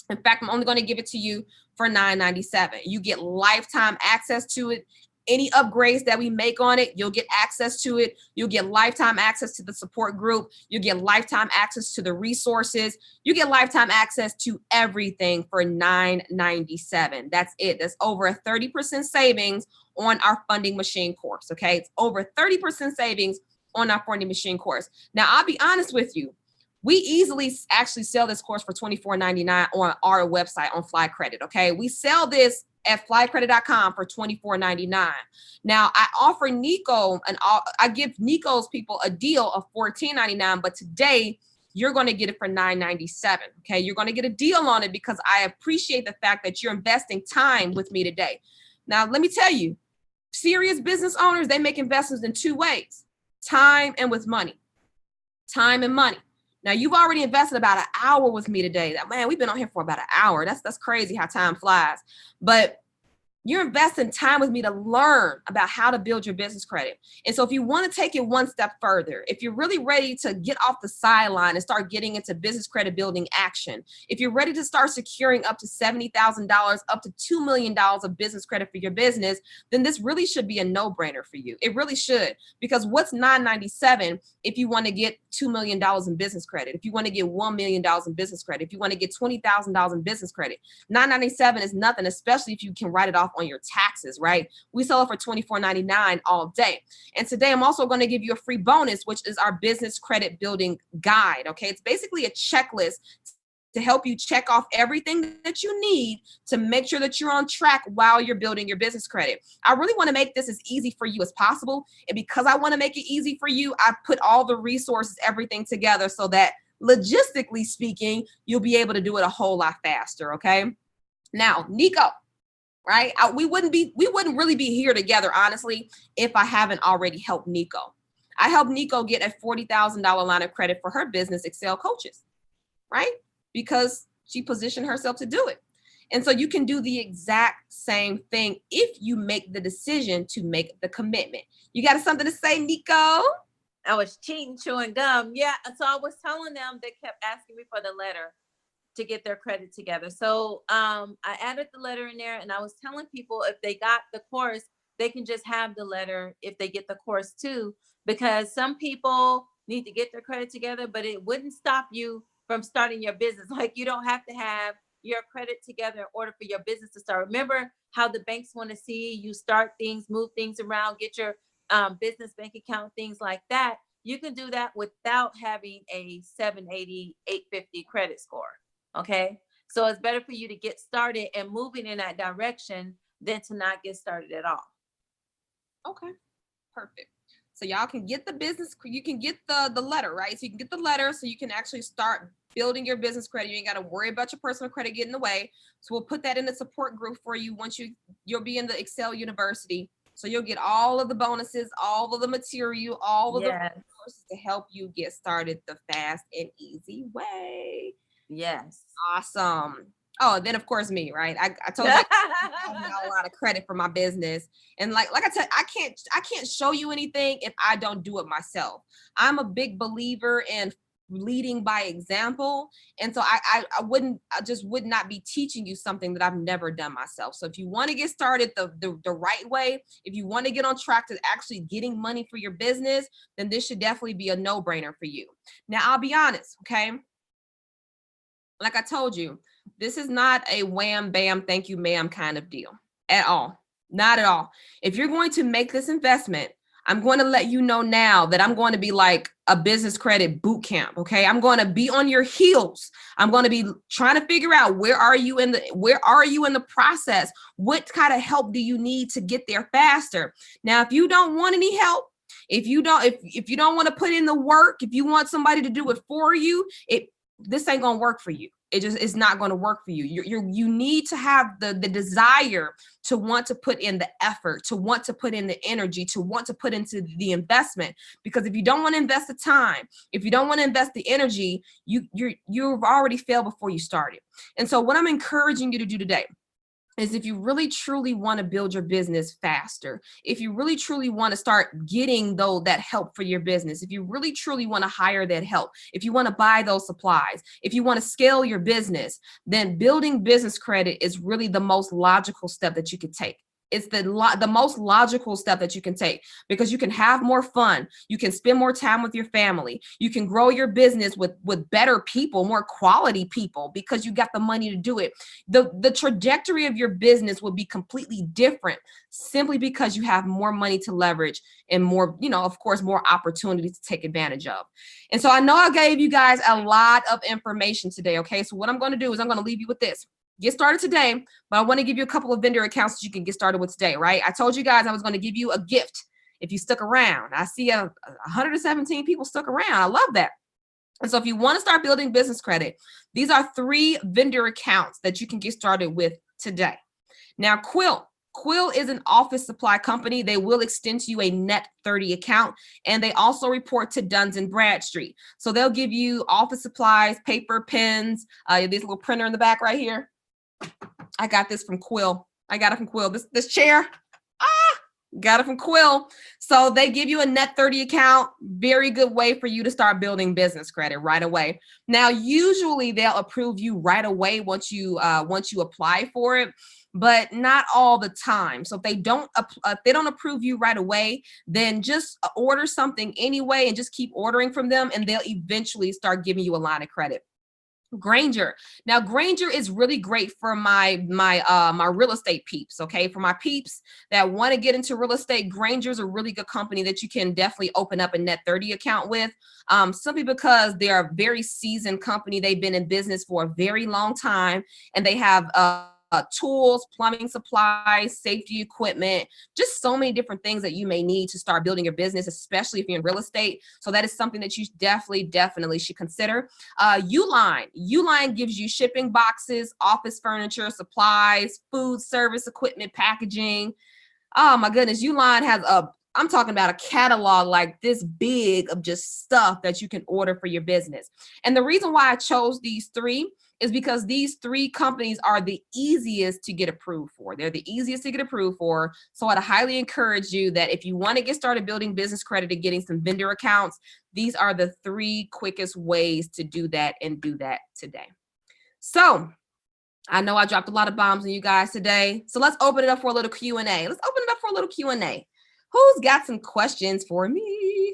In fact, I'm only going to give it to you for $9.97. You get lifetime access to it. Any upgrades that we make on it, you'll get access to it. You'll get lifetime access to the support group. You get lifetime access to the resources. You get lifetime access to everything for $9.97. That's it. That's over a 30% savings on our Funding Machine course. Okay, it's over 30% savings on our Funding Machine course. Now, I'll be honest with you. We easily actually sell this course for $24.99 on our website on Fly Credit. Okay, we sell this at flycredit.com for $24.99. Now, I offer Nico I give Nico's people a deal of $14.99, but today you're going to get it for $9.97. Okay, you're going to get a deal on it because I appreciate the fact that you're investing time with me today. Now, let me tell you, serious business owners, they make investments in two ways: time and with money. Time and money. Now, you've already invested about an hour with me today. Man, we've been on here for about an hour. That's crazy how time flies. But you're investing time with me to learn about how to build your business credit. And so if you want to take it one step further, if you're really ready to get off the sideline and start getting into business credit building action, if you're ready to start securing up to $70,000, up to $2 million of business credit for your business, then this really should be a no-brainer for you. It really should, because what's $9.97 if you want to get $2 million in business credit, if you want to get $1 million in business credit, if you want to get $20,000 in business credit? $9.97 is nothing, especially if you can write it off on your taxes, right? We sell it for $24.99 all day. And today I'm also going to give you a free bonus, which is our business credit building guide. Okay, it's basically a checklist to help you check off everything that you need to make sure that you're on track while you're building your business credit. I really want to make this as easy for you as possible. And because I want to make it easy for you, I put all the resources, everything together so that logistically speaking, you'll be able to do it a whole lot faster. Okay. Now, Nico, right? We wouldn't really be here together, honestly, if I haven't already helped Nico. I helped Nico get a $40,000 line of credit for her business, Excel Coaches, right? Because she positioned herself to do it. And so you can do the exact same thing if you make the decision to make the commitment. You got something to say, Nico? I was cheating, chewing gum. Yeah. So I was telling them, they kept asking me for the letter to get their credit together. So I added the letter in there, and I was telling people if they got the course, they can just have the letter if they get the course too, because some people need to get their credit together, but it wouldn't stop you from starting your business. Like, you don't have to have your credit together in order for your business to start. Remember how the banks want to see you start things, move things around, get your business bank account, things like that. You can do that without having a 780, 850 credit score. Okay. So it's better for you to get started and moving in that direction than to not get started at all. Okay. Perfect. So y'all can get the business, you can get the letter, right? So you can get the letter so you can actually start building your business credit. You ain't got to worry about your personal credit getting in the way. So we'll put that in the support group for you once you'll be in the Excel University. So you'll get all of the bonuses, all of the material, all of the resources to help you get started the fast and easy way. Yes. Awesome. Oh, and then of course me, right? I told you I got a lot of credit for my business. And like I said, I can't show you anything if I don't do it myself. I'm a big believer in leading by example. And so I just would not be teaching you something that I've never done myself. So if you want to get started the right way, if you want to get on track to actually getting money for your business, then this should definitely be a no-brainer for you. Now, I'll be honest, okay? Like I told you, this is not a wham, bam, thank you, ma'am kind of deal at all. Not at all. If you're going to make this investment, I'm going to let you know now that I'm going to be like a business credit boot camp. Okay. I'm going to be on your heels. I'm going to be trying to figure out where are you in the process? What kind of help do you need to get there faster? Now, if you don't want any help, if you don't want to put in the work, if you want somebody to do it for you, this ain't gonna work for you. It's not going to work for you. You need to have the desire to want to put in the effort, to want to put in the energy, to want to put into the investment. Because if you don't want to invest the time, if you don't want to invest the energy, you've already failed before you started. And so what I'm encouraging you to do today is, if you really truly want to build your business faster, if you really truly want to start getting that help for your business, if you really truly want to hire that help, if you want to buy those supplies, if you want to scale your business, then building business credit is really the most logical step that you could take. It's the most logical step that you can take, because you can have more fun. You can spend more time with your family. You can grow your business with better people, more quality people, because you got the money to do it. The trajectory of your business will be completely different simply because you have more money to leverage and more, of course, more opportunities to take advantage of. And so I know I gave you guys a lot of information today. Okay. So what I'm going to do is I'm going to leave you with this. Get started today, but I want to give you a couple of vendor accounts that you can get started with today, right? I told you guys I was going to give you a gift if you stuck around. I see 117 people stuck around. I love that. And so if you want to start building business credit, these are 3 vendor accounts that you can get started with today. Now, Quill is an office supply company. They will extend to you a net 30 account, and they also report to Duns & Bradstreet. So they'll give you office supplies, paper, pens, this little printer in the back right here. I got this from Quill. I got it from Quill. This chair, got it from Quill. So they give you a net 30 account. Very good way for you to start building business credit right away. Now, usually they'll approve you right away once you apply for it, but not all the time. So if they don't approve you right away, then just order something anyway and just keep ordering from them, and they'll eventually start giving you a line of credit. Grainger. Now, Grainger is really great for my real estate peeps. Okay. For my peeps that want to get into real estate, Grainger is a really good company that you can definitely open up a net 30 account with. Simply because they're a very seasoned company. They've been in business for a very long time, and they have, tools, plumbing supplies, safety equipment, just so many different things that you may need to start building your business, especially if you're in real estate. So that is something that you definitely should consider. Uline gives you shipping boxes, office furniture, supplies, food service equipment, packaging. Oh my goodness, Uline has I'm talking about a catalog like this big of just stuff that you can order for your business. And the reason why I chose these 3 is because these 3 companies are the easiest to get approved for. They're the easiest to get approved for. So I'd highly encourage you that if you want to get started building business credit and getting some vendor accounts, these are the 3 quickest ways to do that, and do that today. So I know I dropped a lot of bombs on you guys today. So let's open it up for a little Q&A. Who's got some questions for me?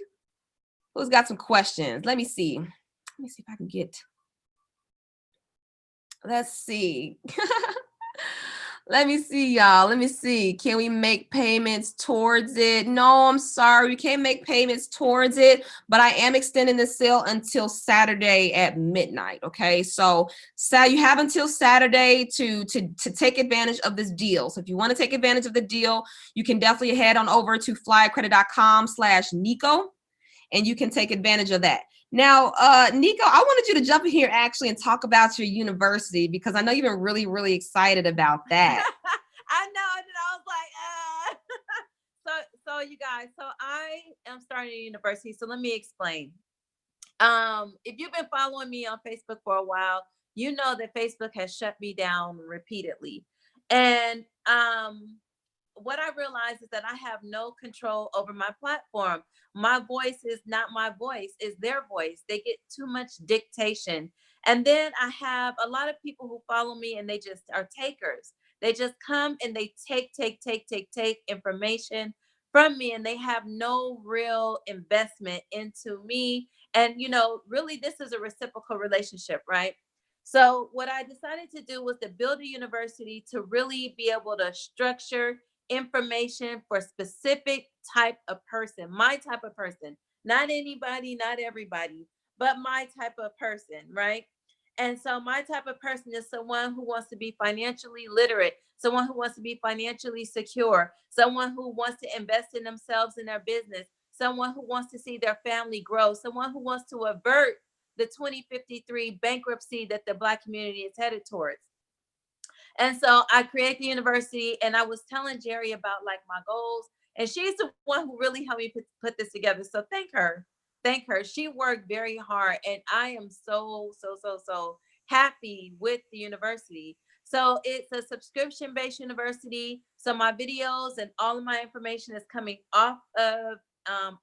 Who's got some questions? Let me see. Let me see if I can get. Let's see. Let me see, y'all. Let me see. Can we make payments towards it? No, I'm sorry. We can't make payments towards it, but I am extending the sale until Saturday at midnight. Okay. So you have until Saturday to take advantage of this deal. So if you want to take advantage of the deal, you can definitely head on over to flycredit.com/Nico, and you can take advantage of that. Now, Nico, I wanted you to jump in here actually and talk about your university, because I know you've been really, really excited about that. I know. And I was like, so you guys, so I am starting a university. So let me explain. If you've been following me on Facebook for a while, you know that Facebook has shut me down repeatedly. And what I realized is that I have no control over my platform. My voice is not my voice, it's their voice. They get too much dictation. And then I have a lot of people who follow me and they just are takers. They just come and they take information from me, and they have no real investment into me. And, really, this is a reciprocal relationship, right? So what I decided to do was to build a university to really be able to structure information for specific type of person, my type of person, not anybody, not everybody, but my type of person, right? And so my type of person is someone who wants to be financially literate, someone who wants to be financially secure, someone who wants to invest in themselves and their business, someone who wants to see their family grow, someone who wants to avert the 2053 bankruptcy that the Black community is headed towards. And so I created the university, and I was telling Jerry about like my goals, and she's the one who really helped me put this together. So thank her. Thank her. She worked very hard, and I am so happy with the university. So it's a subscription-based university. So my videos and all of my information is coming off of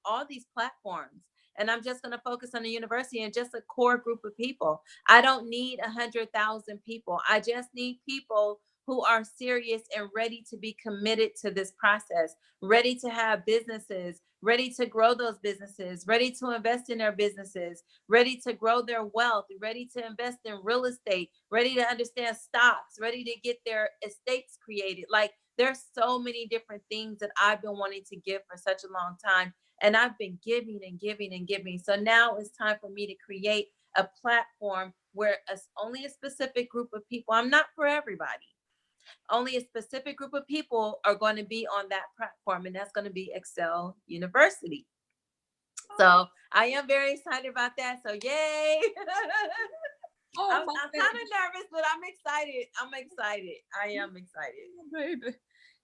all these platforms. And I'm just going to focus on the university and just a core group of people. I don't need 100,000 people. I just need people who are serious and ready to be committed to this process, ready to have businesses, ready to grow those businesses, ready to invest in their businesses, ready to grow their wealth, ready to invest in real estate, ready to understand stocks, ready to get their estates created. Like, there's so many different things that I've been wanting to give for such a long time. And I've been giving and giving and giving. So now it's time for me to create a platform where only a specific group of people, I'm not for everybody, only a specific group of people are going to be on that platform, and that's going to be Excel University. So I am very excited about that. So yay. I'm kind of nervous, but I'm excited. I am excited. Baby.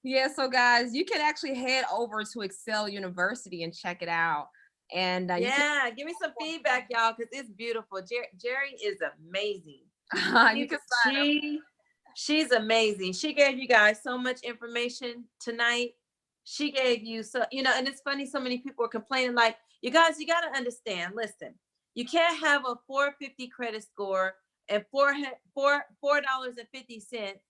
Yeah, so guys, you can actually head over to Excel University and check it out. And give me some feedback, y'all, because it's beautiful. Jerry is amazing. She's amazing. She gave you guys so much information tonight. She gave you and it's funny, so many people are complaining, like, you guys, you got to understand, listen, you can't have a 450 credit score and $4.50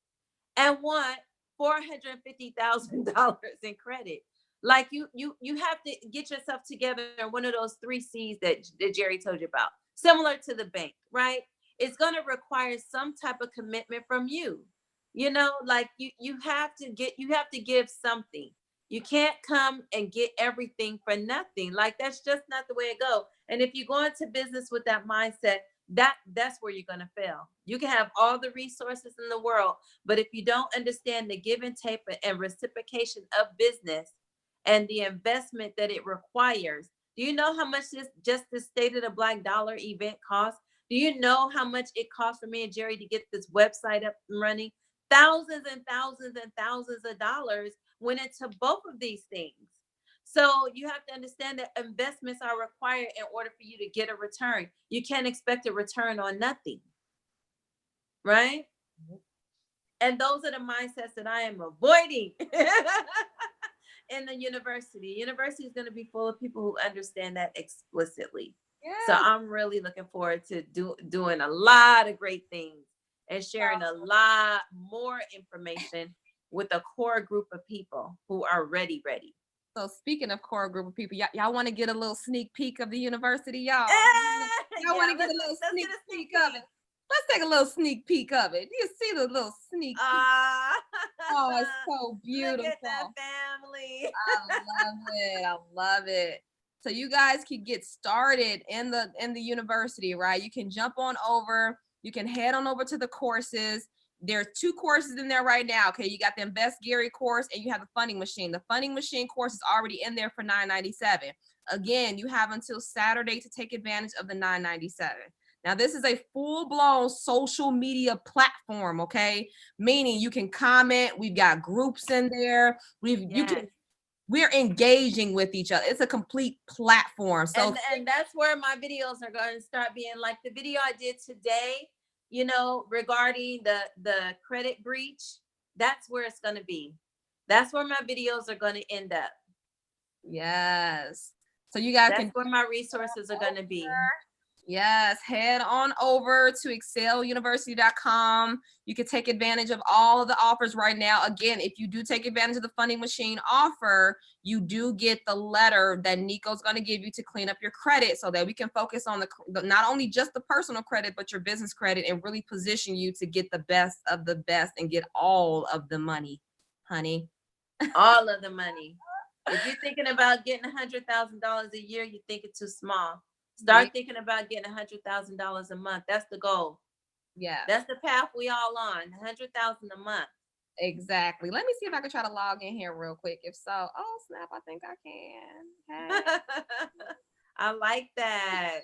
and want $450,000 in credit. Like, you have to get yourself together in one of those 3 C's that Jerry told you about, similar to the bank, right? It's going to require some type of commitment from you. Like, you have to give something. You can't come and get everything for nothing. Like, that's just not the way it goes. And if you go into business with that mindset, that's where you're going to fail. You can have all the resources in the world, but if you don't understand the give and take and reciprocation of business and the investment that it requires, do you know how much just the State of the Black Dollar event costs? Do you know how much it cost for me and Jerry to get this website up and running? Thousands and thousands and thousands of dollars went into both of these things. So you have to understand that investments are required in order for you to get a return. You can't expect a return on nothing, right? And those are the mindsets that I am avoiding in the university. University is going to be full of people who understand that explicitly. Yeah. So I'm really looking forward to doing a lot of great things and sharing a lot more information with a core group of people who are ready. So speaking of core group of people, y'all want to get a little sneak peek of the university, y'all? Y'all want to get a little sneak peek of it? Let's take a little sneak peek of it. You see the little sneak peek? Oh, it's so beautiful. Look at that family. I love it. So you guys can get started in the university, right? You can jump on over. You can head on over to the courses. There's 2 courses in there right now. Okay, you got the Invest Gary course and you have the Funding Machine. The Funding Machine course is already in there for $9.97. Again, you have until Saturday to take advantage of the $9.97. Now, this is a full-blown social media platform, okay? Meaning you can comment. We've got groups in there. We're engaging with each other. It's a complete platform. So and that's where my videos are going to start being, like the video I did today, regarding the credit breach. That's where it's going to be. That's where my videos are going to end up. Yes. So you guys That's can where my resources are going to be. Yes, head on over to exceluniversity.com. You can take advantage of all of the offers right now. Again, if you do take advantage of the funding machine offer, you do get the letter that Nico's going to give you to clean up your credit so that we can focus on the not only just the personal credit, but your business credit and really position you to get the best of the best and get all of the money, honey. All of the money. If you're thinking about getting $100,000 a year, you think it's too small. Start thinking about getting $100,000 a month. That's the goal. Yeah. That's the path we all on. $100,000 a month. Exactly. Let me see if I can try to log in here real quick. If so, oh snap, I think I can. Hey. I like that.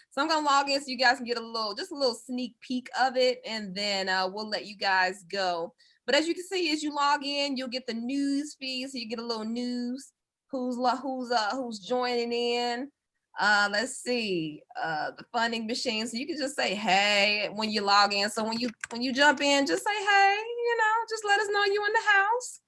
So I'm gonna log in so you guys can get just a little sneak peek of it, and then we'll let you guys go. But as you can see, as you log in, you'll get the news feed, so you get a little news. Who's joining in? Let's see, the funding machine. So you can just say hey when you log in. So when you jump in, just say hey. Just let us know you in the house.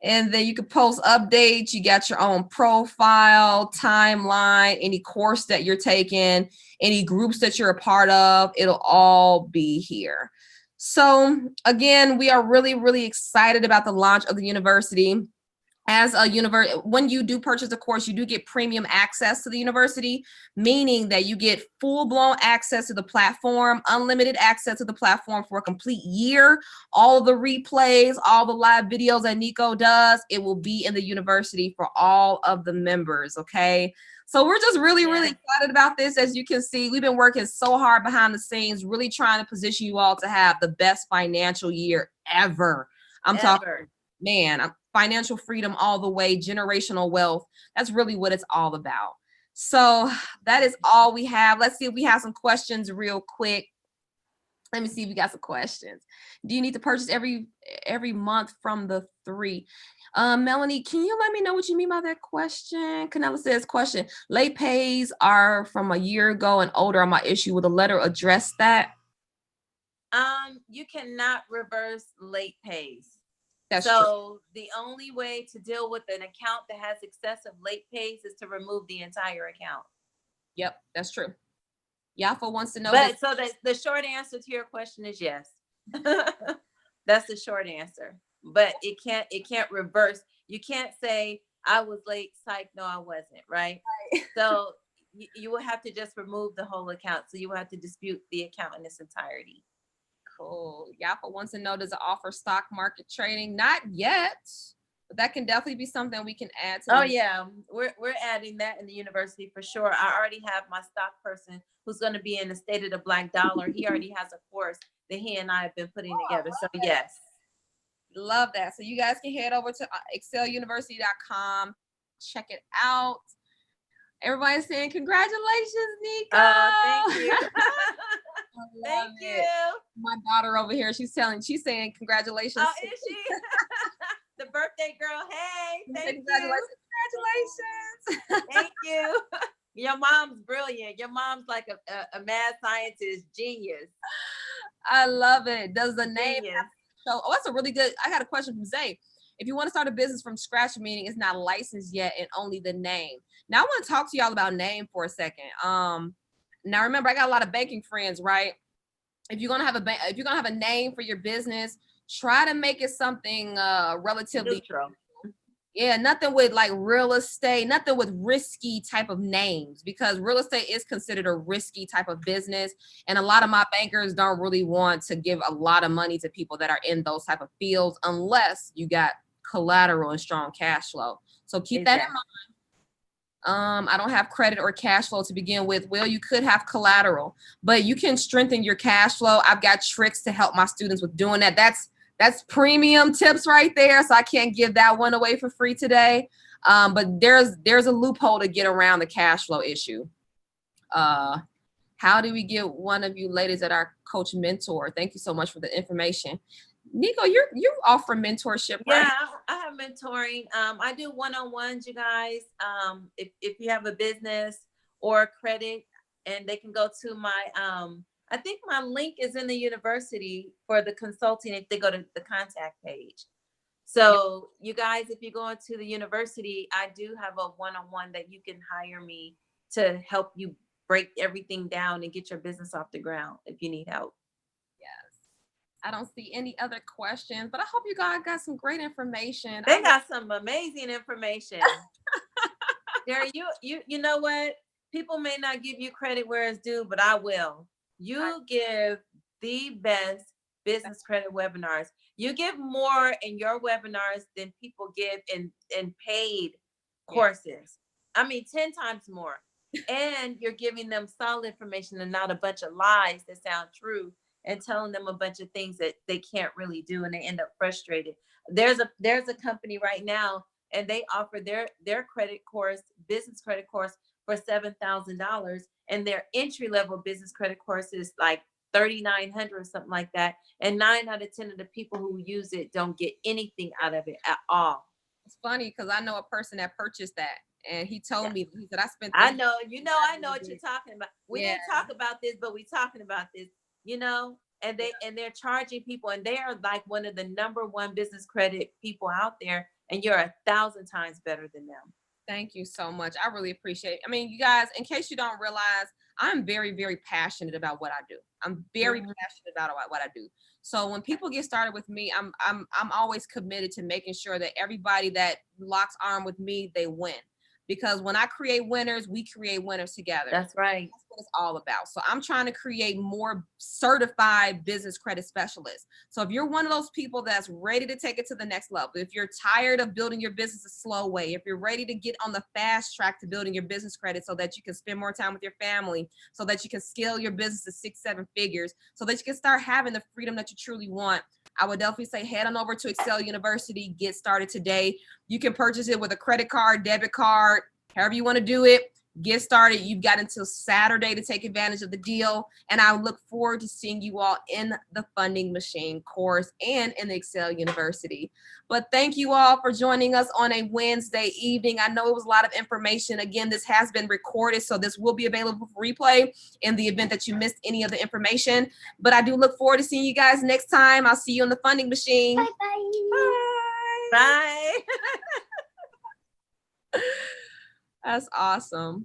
And then you can post updates. You got your own profile, timeline, any course that you're taking, any groups that you're a part of, it'll all be here. So again, we are really, really excited about the launch of the university. As a university, when you do purchase a course, you do get premium access to the university, meaning that you get full-blown access to the platform, unlimited access to the platform for a complete year. All of the replays, all the live videos that Nico does, it will be in the university for all of the members, okay? So we're just really, really excited about this. As you can see, we've been working so hard behind the scenes, really trying to position you all to have the best financial year ever. I'm talking, man, financial freedom all the way, generational wealth. That's really what it's all about. So that is all we have. Let's see if we have some questions real quick. Let me see if we got some questions. Do you need to purchase every month from the 3? Melanie, can you let me know what you mean by that question? Canella says, question, late pays are from a year ago and older on my issue. Will the letter address that? You cannot reverse late pays. That's true. So the only way to deal with an account that has excessive late pays is to remove the entire account. Yep, that's true. Yafa wants to know. But so the short answer to your question is yes. That's the short answer. But it can't reverse. You can't say I was late, psych, no, I wasn't, right? So you will have to just remove the whole account. So you will have to dispute the account in its entirety. Cool. Yapa wants to know, does it offer stock market trading? Not yet, but that can definitely be something we can add to. Oh yeah, we're adding that in the university for sure. I already have my stock person who's going to be in the State of the Black Dollar. He already has a course that he and I have been putting together. So yes. Love that. So you guys can head over to exceluniversity.com, check it out. Everybody's saying congratulations, Nico. Thank you. Thank you. My daughter over here, she's saying congratulations. Oh, is she? The birthday girl. Hey, thank you. Congratulations. Thank you. Your mom's brilliant. Your mom's like a mad scientist genius. I love it. Does the name Genius. So that's a really good. I got a question from Zay. If you want to start a business from scratch, meaning it's not licensed yet and only the name. Now I want to talk to y'all about name for a second. Now remember, I got a lot of banking friends, right? If you're gonna have a name for your business, try to make it something relatively neutral. Yeah, nothing with like real estate, nothing with risky type of names, because real estate is considered a risky type of business. And a lot of my bankers don't really want to give a lot of money to people that are in those type of fields unless you got collateral and strong cash flow. So keep that in mind. I don't have credit or cash flow to begin with. Well, you could have collateral, but you can strengthen your cash flow. I've got tricks to help my students with doing that. That's premium tips right there. So I can't give that one away for free today. But there's a loophole to get around the cash flow issue. How do we get one of you ladies at our coach mentor? Thank you so much for the information. Nico, you offer mentorship, right? Yeah, I have mentoring. I do one-on-ones, you guys. If you have a business or credit, and they can go to my I think my link is in the university for the consulting if they go to the contact page. So you guys, if you're going to the university, I do have a one-on-one that you can hire me to help you break everything down and get your business off the ground if you need help. I don't see any other questions, but I hope you guys got some great information. They got some amazing information. There, you know what? People may not give you credit where it's due, but I will. You give the best business credit webinars. You give more in your webinars than people give in paid courses. I mean, 10 times more. And you're giving them solid information and not a bunch of lies that sound true and telling them a bunch of things that they can't really do and they end up frustrated. There's a company right now and they offer their credit course, business credit course for $7,000 and their entry level business credit course is like $3,900 or something like that. And 9 out of 10 of the people who use it don't get anything out of it at all. It's funny because I know a person that purchased that and he told me, he said, I spent. I know what you're talking about. We didn't talk about this, but we talking about this, you know, and they're charging people and they are like one of the #1 business credit people out there. And you're 1,000 times better than them. Thank you so much. I really appreciate it. I mean, you guys, in case you don't realize, I'm very, very passionate about what I do. I'm very passionate about what I do. So when people get started with me, I'm always committed to making sure that everybody that locks arm with me, they win. Because when I create winners, we create winners together. That's right. That's what it's all about. So I'm trying to create more certified business credit specialists. So if you're one of those people that's ready to take it to the next level, if you're tired of building your business a slow way, if you're ready to get on the fast track to building your business credit so that you can spend more time with your family, so that you can scale your business to 6-7 figures, so that you can start having the freedom that you truly want, I would definitely say head on over to Excel University, get started today. You can purchase it with a credit card, debit card, however you want to do it. Get started. You've got until Saturday to take advantage of the deal. And I look forward to seeing you all in the Funding Machine course and in the Excel University. But thank you all for joining us on a Wednesday evening. I know it was a lot of information. Again, this has been recorded, so this will be available for replay in the event that you missed any of the information. But I do look forward to seeing you guys next time. I'll see you on the Funding Machine. Bye-bye. Bye. That's awesome.